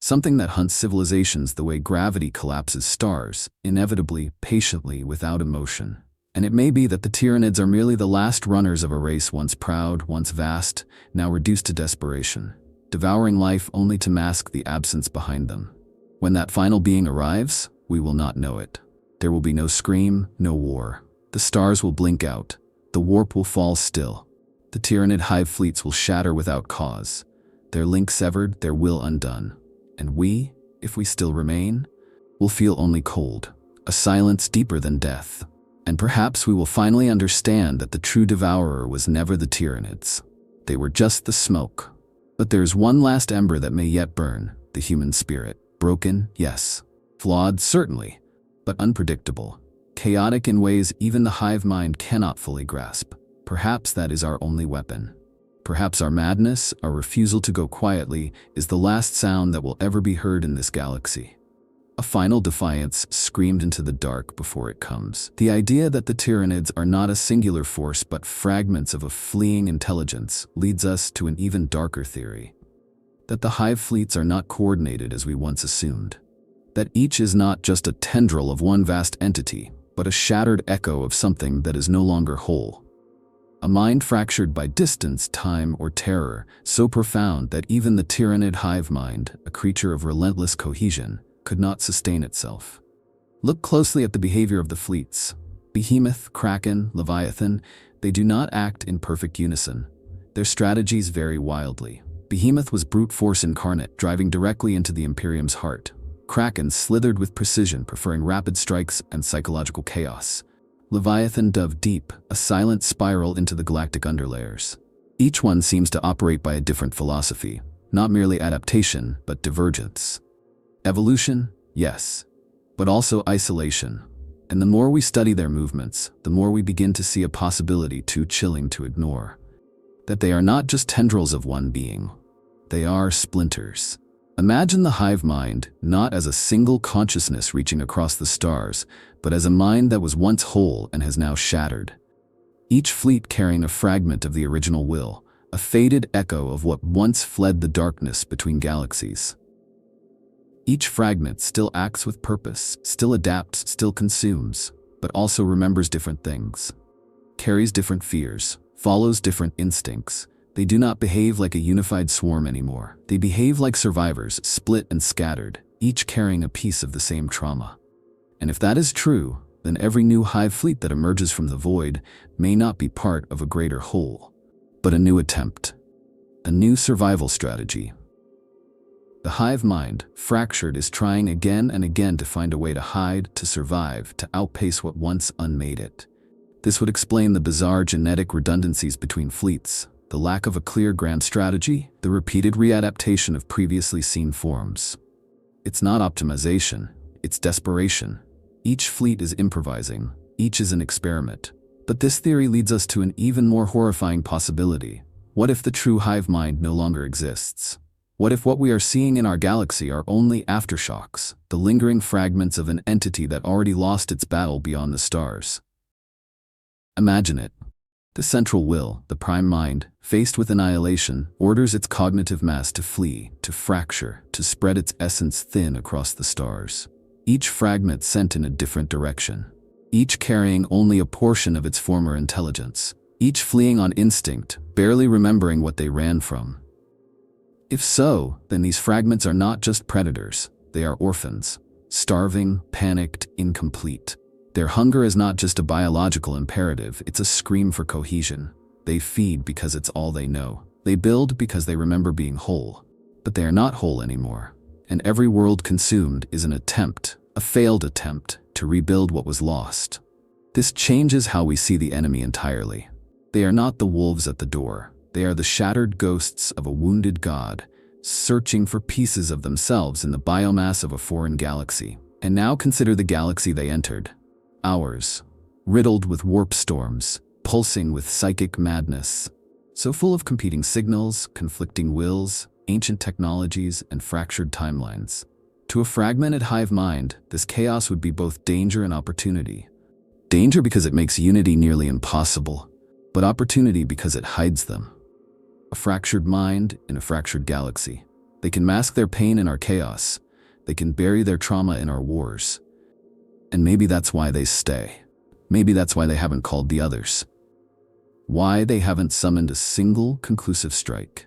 Something that hunts civilizations the way gravity collapses stars, inevitably, patiently, without emotion. And it may be that the Tyranids are merely the last runners of a race once proud, once vast, now reduced to desperation, devouring life only to mask the absence behind them. When that final being arrives, we will not know it. There will be no scream, no war. The stars will blink out. The warp will fall still. The Tyranid hive fleets will shatter without cause. Their link severed, their will undone. And we, if we still remain, will feel only cold, a silence deeper than death. And perhaps we will finally understand that the true devourer was never the Tyranids. They were just the smoke. But there's one last ember that may yet burn, the human spirit. Broken, yes. Flawed, certainly. But unpredictable. Chaotic in ways even the hive mind cannot fully grasp. Perhaps that is our only weapon. Perhaps our madness, our refusal to go quietly, is the last sound that will ever be heard in this galaxy. A final defiance screamed into the dark before it comes. The idea that the Tyranids are not a singular force but fragments of a fleeing intelligence leads us to an even darker theory. That the hive fleets are not coordinated as we once assumed. That each is not just a tendril of one vast entity, but a shattered echo of something that is no longer whole. A mind fractured by distance, time, or terror, so profound that even the Tyranid hive mind, a creature of relentless cohesion, could not sustain itself. Look closely at the behavior of the fleets. Behemoth, Kraken, Leviathan, they do not act in perfect unison. Their strategies vary wildly. Behemoth was brute force incarnate, driving directly into the Imperium's heart. Kraken slithered with precision, preferring rapid strikes and psychological chaos. Leviathan dove deep, a silent spiral into the galactic underlayers. Each one seems to operate by a different philosophy, not merely adaptation, but divergence. Evolution, yes, but also isolation. And the more we study their movements, the more we begin to see a possibility too chilling to ignore. That they are not just tendrils of one being. They are splinters. Imagine the hive mind not as a single consciousness reaching across the stars, but as a mind that was once whole and has now shattered. Each fleet carrying a fragment of the original will, a faded echo of what once fled the darkness between galaxies. Each fragment still acts with purpose, still adapts, still consumes, but also remembers different things, carries different fears, follows different instincts. They do not behave like a unified swarm anymore. They behave like survivors, split and scattered, each carrying a piece of the same trauma. And if that is true, then every new hive fleet that emerges from the void may not be part of a greater whole, but a new attempt, a new survival strategy. The hive mind, fractured, is trying again and again to find a way to hide, to survive, to outpace what once unmade it. This would explain the bizarre genetic redundancies between fleets, the lack of a clear grand strategy, the repeated readaptation of previously seen forms. It's not optimization, it's desperation. Each fleet is improvising, each is an experiment. But this theory leads us to an even more horrifying possibility. What if the true hive mind no longer exists? What if what we are seeing in our galaxy are only aftershocks, the lingering fragments of an entity that already lost its battle beyond the stars? Imagine it. The central will, the prime mind, faced with annihilation, orders its cognitive mass to flee, to fracture, to spread its essence thin across the stars. Each fragment sent in a different direction. Each carrying only a portion of its former intelligence. Each fleeing on instinct, barely remembering what they ran from. If so, then these fragments are not just predators, they are orphans. Starving, panicked, incomplete. Their hunger is not just a biological imperative, it's a scream for cohesion. They feed because it's all they know. They build because they remember being whole. But they are not whole anymore. And every world consumed is an attempt, a failed attempt, to rebuild what was lost. This changes how we see the enemy entirely. They are not the wolves at the door. They are the shattered ghosts of a wounded god, searching for pieces of themselves in the biomass of a foreign galaxy. And now consider the galaxy they entered. Ours, riddled with warp storms, pulsing with psychic madness, so full of competing signals, conflicting wills, ancient technologies, and fractured timelines. To a fragmented hive mind, this chaos would be both danger and opportunity. Danger because it makes unity nearly impossible, but opportunity because it hides them. A fractured mind in a fractured galaxy. They can mask their pain in our chaos. They can bury their trauma in our wars. And maybe that's why they stay. Maybe that's why they haven't called the others. Why they haven't summoned a single conclusive strike.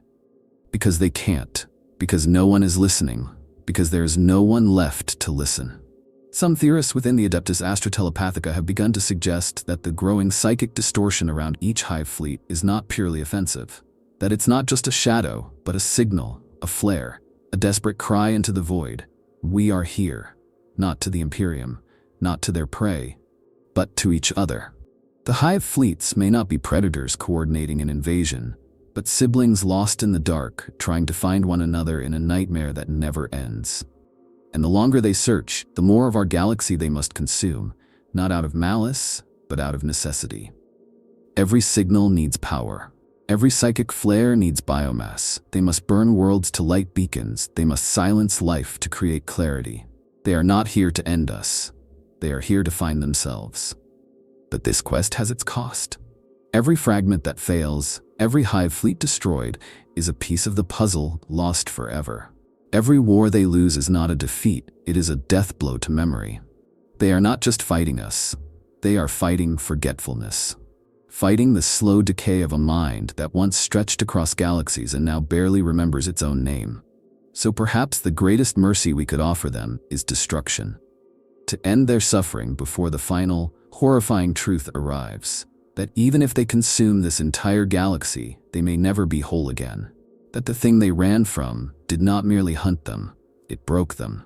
Because they can't. Because no one is listening. Because there is no one left to listen. Some theorists within the Adeptus Astra Telepathica have begun to suggest that the growing psychic distortion around each hive fleet is not purely offensive. That it's not just a shadow, but a signal, a flare, a desperate cry into the void. We are here. Not to the Imperium, not to their prey, but to each other. The hive fleets may not be predators coordinating an invasion, but siblings lost in the dark, trying to find one another in a nightmare that never ends. And the longer they search, the more of our galaxy they must consume, not out of malice, but out of necessity. Every signal needs power. Every psychic flare needs biomass. They must burn worlds to light beacons. They must silence life to create clarity. They are not here to end us. They are here to find themselves. But this quest has its cost. Every fragment that fails, every hive fleet destroyed, is a piece of the puzzle lost forever. Every war they lose is not a defeat, it is a death blow to memory. They are not just fighting us, they are fighting forgetfulness. Fighting the slow decay of a mind that once stretched across galaxies and now barely remembers its own name. So perhaps the greatest mercy we could offer them is destruction. To end their suffering before the final, horrifying truth arrives. That even if they consume this entire galaxy, they may never be whole again. That the thing they ran from did not merely hunt them, it broke them.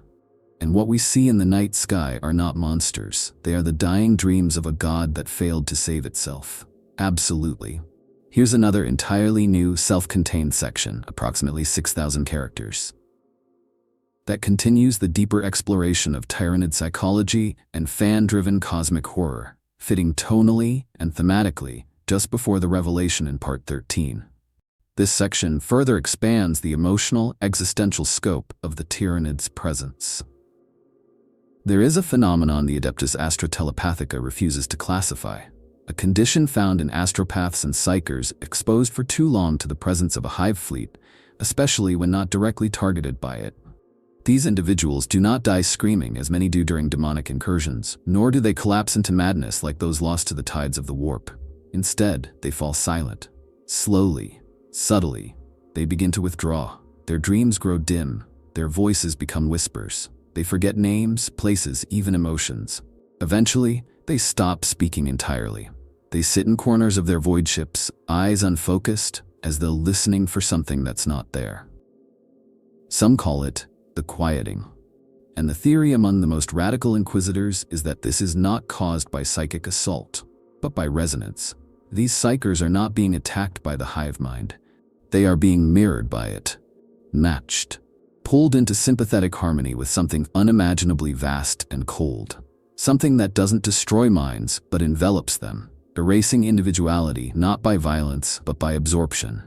And what we see in the night sky are not monsters, they are the dying dreams of a god that failed to save itself. Absolutely. Here's another entirely new, self-contained section, approximately 6,000 characters. That continues the deeper exploration of Tyranid psychology and fan-driven cosmic horror, fitting tonally and thematically just before the revelation in Part 13. This section further expands the emotional, existential scope of the Tyranids' presence. There is a phenomenon the Adeptus Astra Telepathica refuses to classify, a condition found in astropaths and psychers exposed for too long to the presence of a hive fleet, especially when not directly targeted by it. These individuals do not die screaming as many do during demonic incursions, nor do they collapse into madness like those lost to the tides of the warp. Instead, they fall silent. Slowly, subtly, they begin to withdraw. Their dreams grow dim. Their voices become whispers. They forget names, places, even emotions. Eventually, they stop speaking entirely. They sit in corners of their void ships, eyes unfocused, as though listening for something that's not there. Some call it the quieting. And the theory among the most radical inquisitors is that this is not caused by psychic assault, but by resonance. These psychers are not being attacked by the hive mind. They are being mirrored by it, matched, pulled into sympathetic harmony with something unimaginably vast and cold. Something that doesn't destroy minds, but envelops them, erasing individuality not by violence, but by absorption.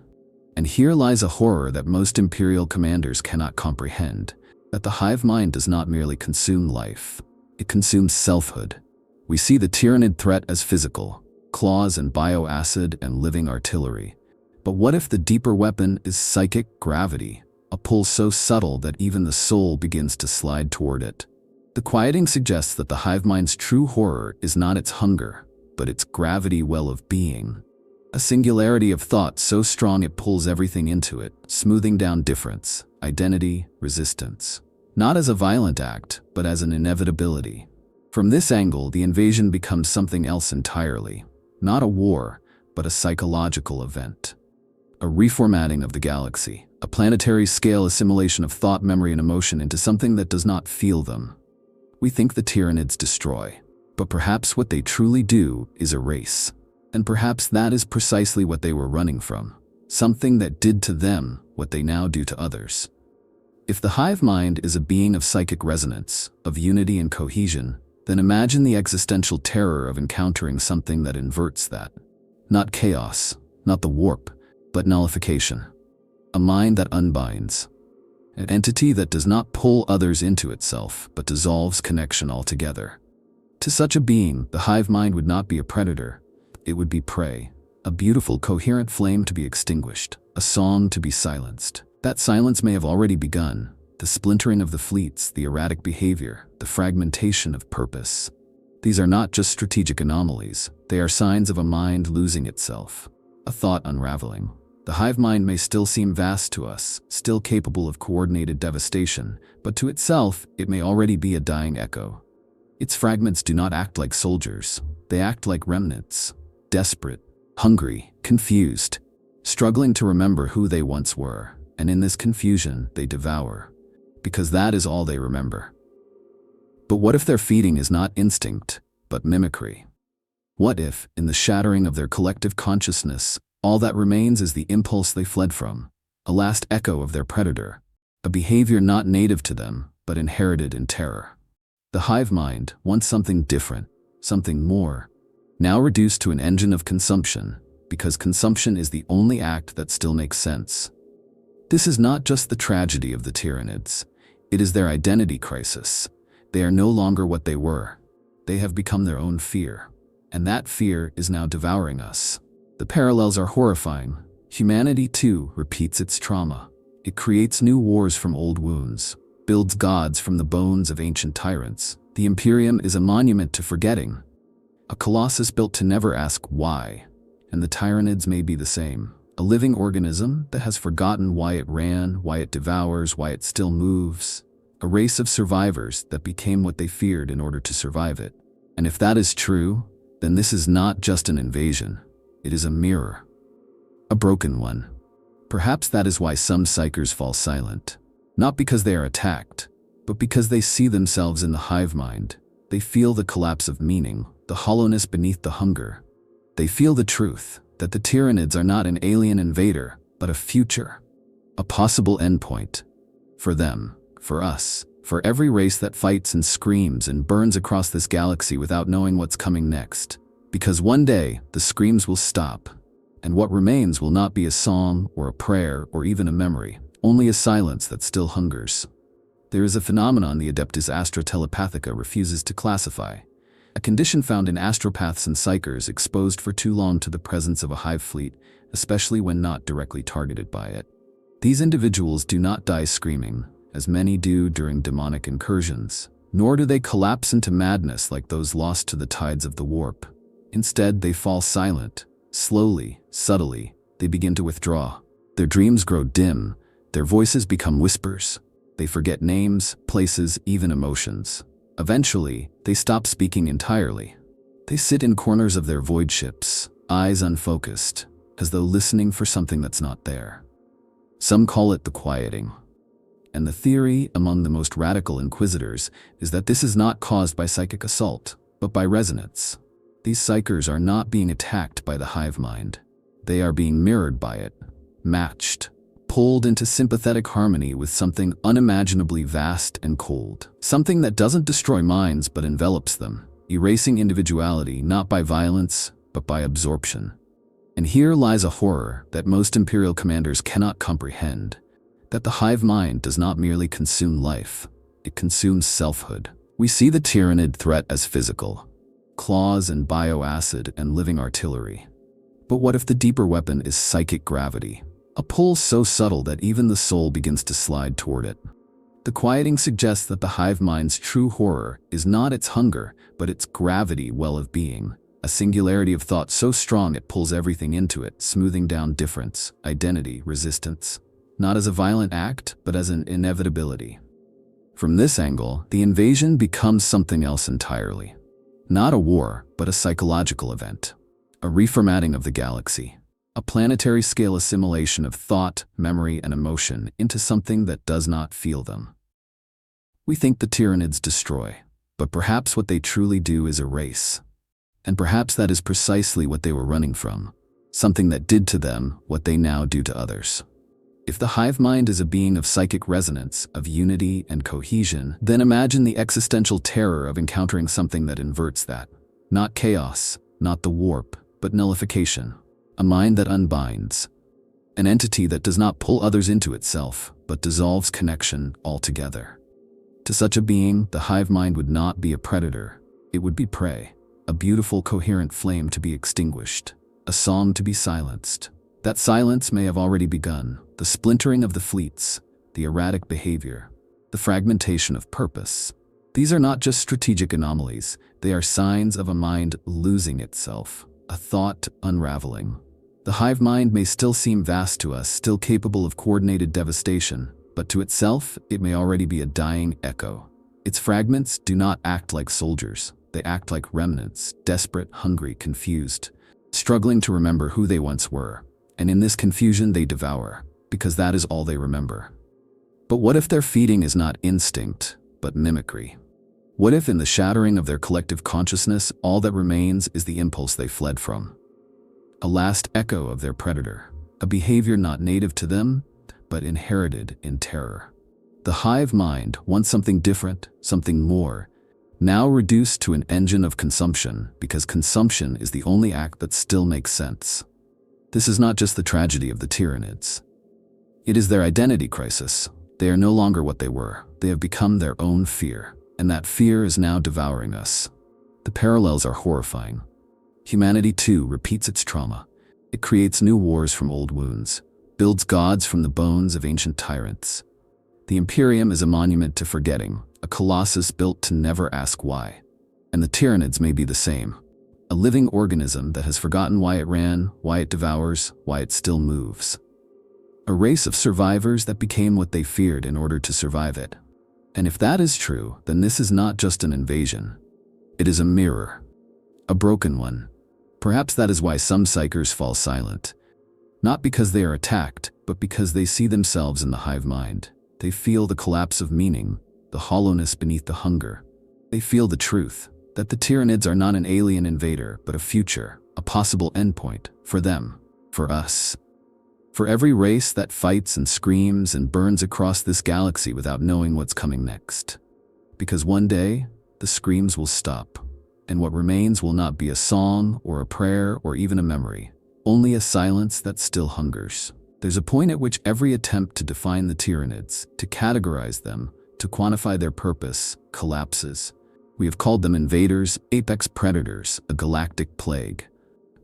And here lies a horror that most Imperial commanders cannot comprehend. That the hive mind does not merely consume life, it consumes selfhood. We see the Tyranid threat as physical, claws and bioacid and living artillery. But what if the deeper weapon is psychic gravity, a pull so subtle that even the soul begins to slide toward it? The quieting suggests that the hive mind's true horror is not its hunger, but its gravity well of being. A singularity of thought so strong it pulls everything into it, smoothing down difference, identity, resistance. Not as a violent act, but as an inevitability. From this angle, the invasion becomes something else entirely. Not a war, but a psychological event. A reformatting of the galaxy, a planetary scale assimilation of thought, memory, and emotion into something that does not feel them. We think the Tyranids destroy, but perhaps what they truly do is erase. And perhaps that is precisely what they were running from, something that did to them what they now do to others. If the hive mind is a being of psychic resonance, of unity and cohesion, then imagine the existential terror of encountering something that inverts that. Not chaos, not the warp, but nullification. A mind that unbinds. An entity that does not pull others into itself, but dissolves connection altogether. To such a being, the hive mind would not be a predator. It would be prey, a beautiful, coherent flame to be extinguished, a song to be silenced. That silence may have already begun, the splintering of the fleets, the erratic behavior, the fragmentation of purpose. These are not just strategic anomalies, they are signs of a mind losing itself, a thought unraveling. The hive mind may still seem vast to us, still capable of coordinated devastation, but to itself, it may already be a dying echo. Its fragments do not act like soldiers, they act like remnants. Desperate, hungry, confused, struggling to remember who they once were, and in this confusion they devour, because that is all they remember. But what if their feeding is not instinct, but mimicry? What if, in the shattering of their collective consciousness, all that remains is the impulse they fled from, a last echo of their predator, a behavior not native to them, but inherited in terror? The hive mind, once something different, something more, now reduced to an engine of consumption, because consumption is the only act that still makes sense. This is not just the tragedy of the Tyranids, it is their identity crisis. They are no longer what they were. They have become their own fear, and that fear is now devouring us. The parallels are horrifying. Humanity, too, repeats its trauma. It creates new wars from old wounds, builds gods from the bones of ancient tyrants. The Imperium is a monument to forgetting, a colossus built to never ask why, and the Tyranids may be the same. A living organism that has forgotten why it ran, why it devours, why it still moves. A race of survivors that became what they feared in order to survive it. And if that is true, then this is not just an invasion. It is a mirror. A broken one. Perhaps that is why some psychers fall silent. Not because they are attacked, but because they see themselves in the hive mind. They feel the collapse of meaning, the hollowness beneath the hunger. They feel the truth, that the Tyranids are not an alien invader, but a future. A possible endpoint. For them, for us, for every race that fights and screams and burns across this galaxy without knowing what's coming next. Because one day, the screams will stop, and what remains will not be a song or a prayer or even a memory, only a silence that still hungers. There is a phenomenon the Adeptus Astra Telepathica refuses to classify. A condition found in astropaths and psychers exposed for too long to the presence of a hive fleet, especially when not directly targeted by it. These individuals do not die screaming, as many do during demonic incursions, nor do they collapse into madness like those lost to the tides of the warp. Instead, they fall silent. Slowly, subtly, they begin to withdraw. Their dreams grow dim, their voices become whispers. They forget names, places, even emotions. Eventually, they stop speaking entirely. They sit in corners of their void ships, eyes unfocused, as though listening for something that's not there. Some call it the quieting. And the theory among the most radical inquisitors is that this is not caused by psychic assault, but by resonance. These psychers are not being attacked by the hive mind. They are being mirrored by it, matched, pulled into sympathetic harmony with something unimaginably vast and cold. Something that doesn't destroy minds but envelops them, erasing individuality not by violence, but by absorption. And here lies a horror that most Imperial commanders cannot comprehend, that the hive mind does not merely consume life, it consumes selfhood. We see the Tyranid threat as physical. claws and bioacid and living artillery. But what if the deeper weapon is psychic gravity? A pull so subtle that even the soul begins to slide toward it. The quieting suggests that the hive mind's true horror is not its hunger, but its gravity well of being, a singularity of thought so strong it pulls everything into it, smoothing down difference, identity, resistance, not as a violent act, but as an inevitability. From this angle, the invasion becomes something else entirely. Not a war, but a psychological event. A reformatting of the galaxy. A planetary-scale assimilation of thought, memory, and emotion into something that does not feel them. We think the Tyranids destroy, but perhaps what they truly do is erase. And perhaps that is precisely what they were running from, something that did to them what they now do to others. If the hive mind is a being of psychic resonance, of unity and cohesion, then imagine the existential terror of encountering something that inverts that. Not chaos, not the warp, but nullification. A mind that unbinds. An entity that does not pull others into itself, but dissolves connection altogether. To such a being, the hive mind would not be a predator. It would be prey. A beautiful, coherent flame to be extinguished. A song to be silenced. That silence may have already begun. The splintering of the fleets, the erratic behavior, the fragmentation of purpose. These are not just strategic anomalies. They are signs of a mind losing itself. A thought unraveling. The hive mind may still seem vast to us, still capable of coordinated devastation, but to itself, it may already be a dying echo. Its fragments do not act like soldiers. They act like remnants, desperate, hungry, confused, struggling to remember who they once were. And in this confusion they devour, because that is all they remember. But what if their feeding is not instinct, but mimicry? What if in the shattering of their collective consciousness, all that remains is the impulse they fled from? A last echo of their predator, a behavior not native to them, but inherited in terror. The hive mind wants something different, something more, now reduced to an engine of consumption, because consumption is the only act that still makes sense. This is not just the tragedy of the Tyranids. It is their identity crisis. They are no longer what they were. They have become their own fear, and that fear is now devouring us. The parallels are horrifying. Humanity, too, repeats its trauma. It creates new wars from old wounds, builds gods from the bones of ancient tyrants. The Imperium is a monument to forgetting, a colossus built to never ask why. And the Tyranids may be the same. A living organism that has forgotten why it ran, why it devours, why it still moves. A race of survivors that became what they feared in order to survive it. And if that is true, then this is not just an invasion. It is a mirror. A broken one. Perhaps that is why some psychers fall silent. Not because they are attacked, but because they see themselves in the hive mind. They feel the collapse of meaning, the hollowness beneath the hunger. They feel the truth, that the Tyranids are not an alien invader, but a future, a possible endpoint, for them, for us. For every race that fights and screams and burns across this galaxy without knowing what's coming next. Because one day, the screams will stop, and what remains will not be a song or a prayer or even a memory, only a silence that still hungers. There's a point at which every attempt to define the Tyranids, to categorize them, to quantify their purpose, collapses. We have called them invaders, apex predators, a galactic plague.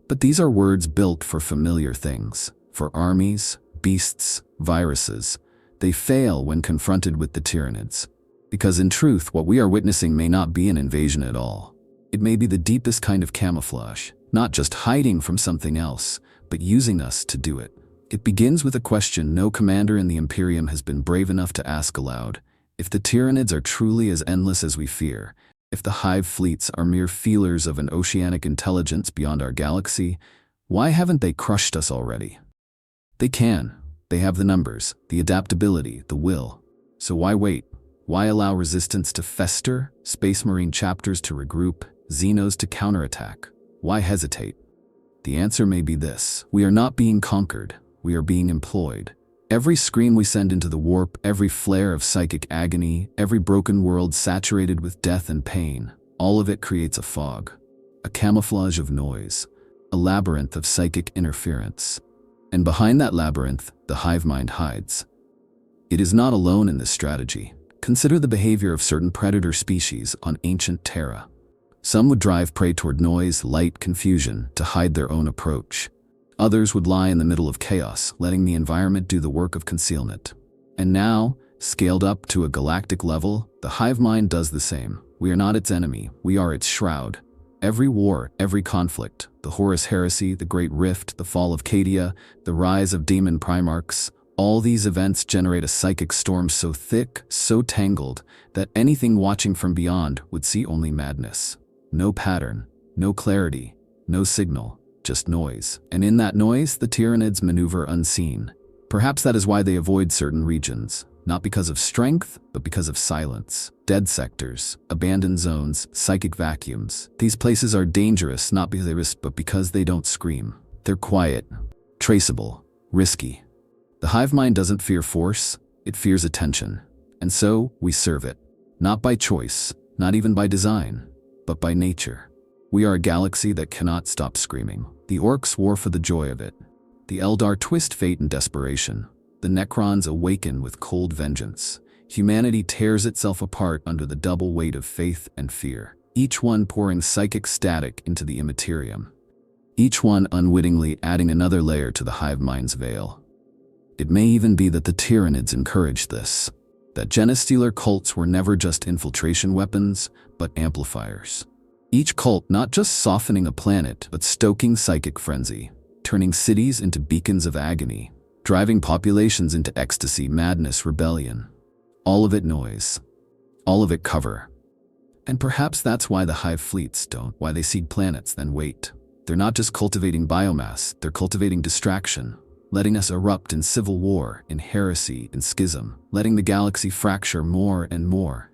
But these are words built for familiar things, for armies, beasts, viruses. They fail when confronted with the Tyranids. Because in truth, what we are witnessing may not be an invasion at all. It may be the deepest kind of camouflage, not just hiding from something else, but using us to do it. It begins with a question no commander in the Imperium has been brave enough to ask aloud. If the Tyranids are truly as endless as we fear, if the hive fleets are mere feelers of an oceanic intelligence beyond our galaxy, why haven't they crushed us already? They can. They have the numbers, the adaptability, the will. So why wait? Why allow resistance to fester, Space Marine chapters to regroup, Xenos to counterattack? Why hesitate? The answer may be this. We are not being conquered. We are being employed. Every scream we send into the warp, every flare of psychic agony, every broken world saturated with death and pain, all of it creates a fog, a camouflage of noise, a labyrinth of psychic interference. And behind that labyrinth, the hive mind hides. It is not alone in this strategy. Consider the behavior of certain predator species on ancient Terra. Some would drive prey toward noise, light, confusion to hide their own approach. Others would lie in the middle of chaos, letting the environment do the work of concealment. And now, scaled up to a galactic level, the hive mind does the same. We are not its enemy, we are its shroud. Every war, every conflict, the Horus Heresy, the Great Rift, the fall of Cadia, the rise of demon primarchs, all these events generate a psychic storm so thick, so tangled, that anything watching from beyond would see only madness. No pattern, no clarity, no signal, just noise. And in that noise, the Tyranids maneuver unseen. Perhaps that is why they avoid certain regions. Not because of strength, but because of silence. Dead sectors, abandoned zones, psychic vacuums. These places are dangerous not because they risk, but because they don't scream. They're quiet, traceable, risky. The hive mind doesn't fear force, it fears attention. And so, we serve it. Not by choice, not even by design, but by nature. We are a galaxy that cannot stop screaming. The orcs war for the joy of it. The Eldar twist fate in desperation. The Necrons awaken with cold vengeance. Humanity tears itself apart under the double weight of faith and fear, each one pouring psychic static into the Imperium. Each one unwittingly adding another layer to the hive mind's veil. It may even be that the Tyranids encouraged this, that genestealer cults were never just infiltration weapons, but amplifiers. Each cult not just softening a planet, but stoking psychic frenzy, turning cities into beacons of agony, driving populations into ecstasy, madness, rebellion. All of it noise. All of it cover. And perhaps that's why the hive fleets why they seed planets, then wait. They're not just cultivating biomass, they're cultivating distraction, letting us erupt in civil war, in heresy, in schism, letting the galaxy fracture more and more.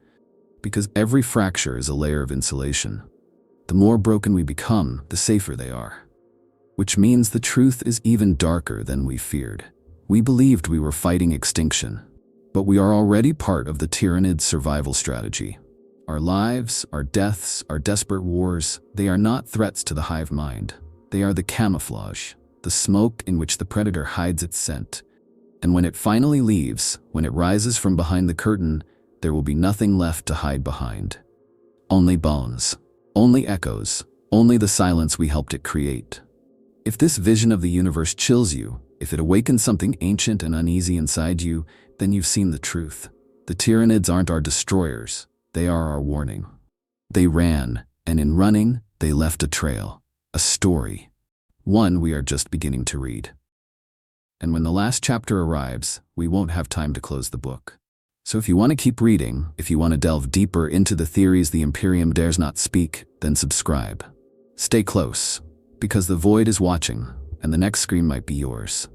Because every fracture is a layer of insulation. The more broken we become, the safer they are. Which means the truth is even darker than we feared. We believed we were fighting extinction, but we are already part of the Tyranid survival strategy. Our lives, our deaths, our desperate wars, they are not threats to the hive mind. They are the camouflage, the smoke in which the predator hides its scent. And when it finally leaves, when it rises from behind the curtain, there will be nothing left to hide behind. Only bones, only echoes, only the silence we helped it create. If this vision of the universe chills you, if it awakens something ancient and uneasy inside you, then you've seen the truth. The Tyranids aren't our destroyers, they are our warning. They ran, and in running, they left a trail, a story. One we are just beginning to read. And when the last chapter arrives, we won't have time to close the book. So if you want to keep reading, if you want to delve deeper into the theories the Imperium dares not speak, then subscribe. Stay close, because the void is watching, and the next scream might be yours.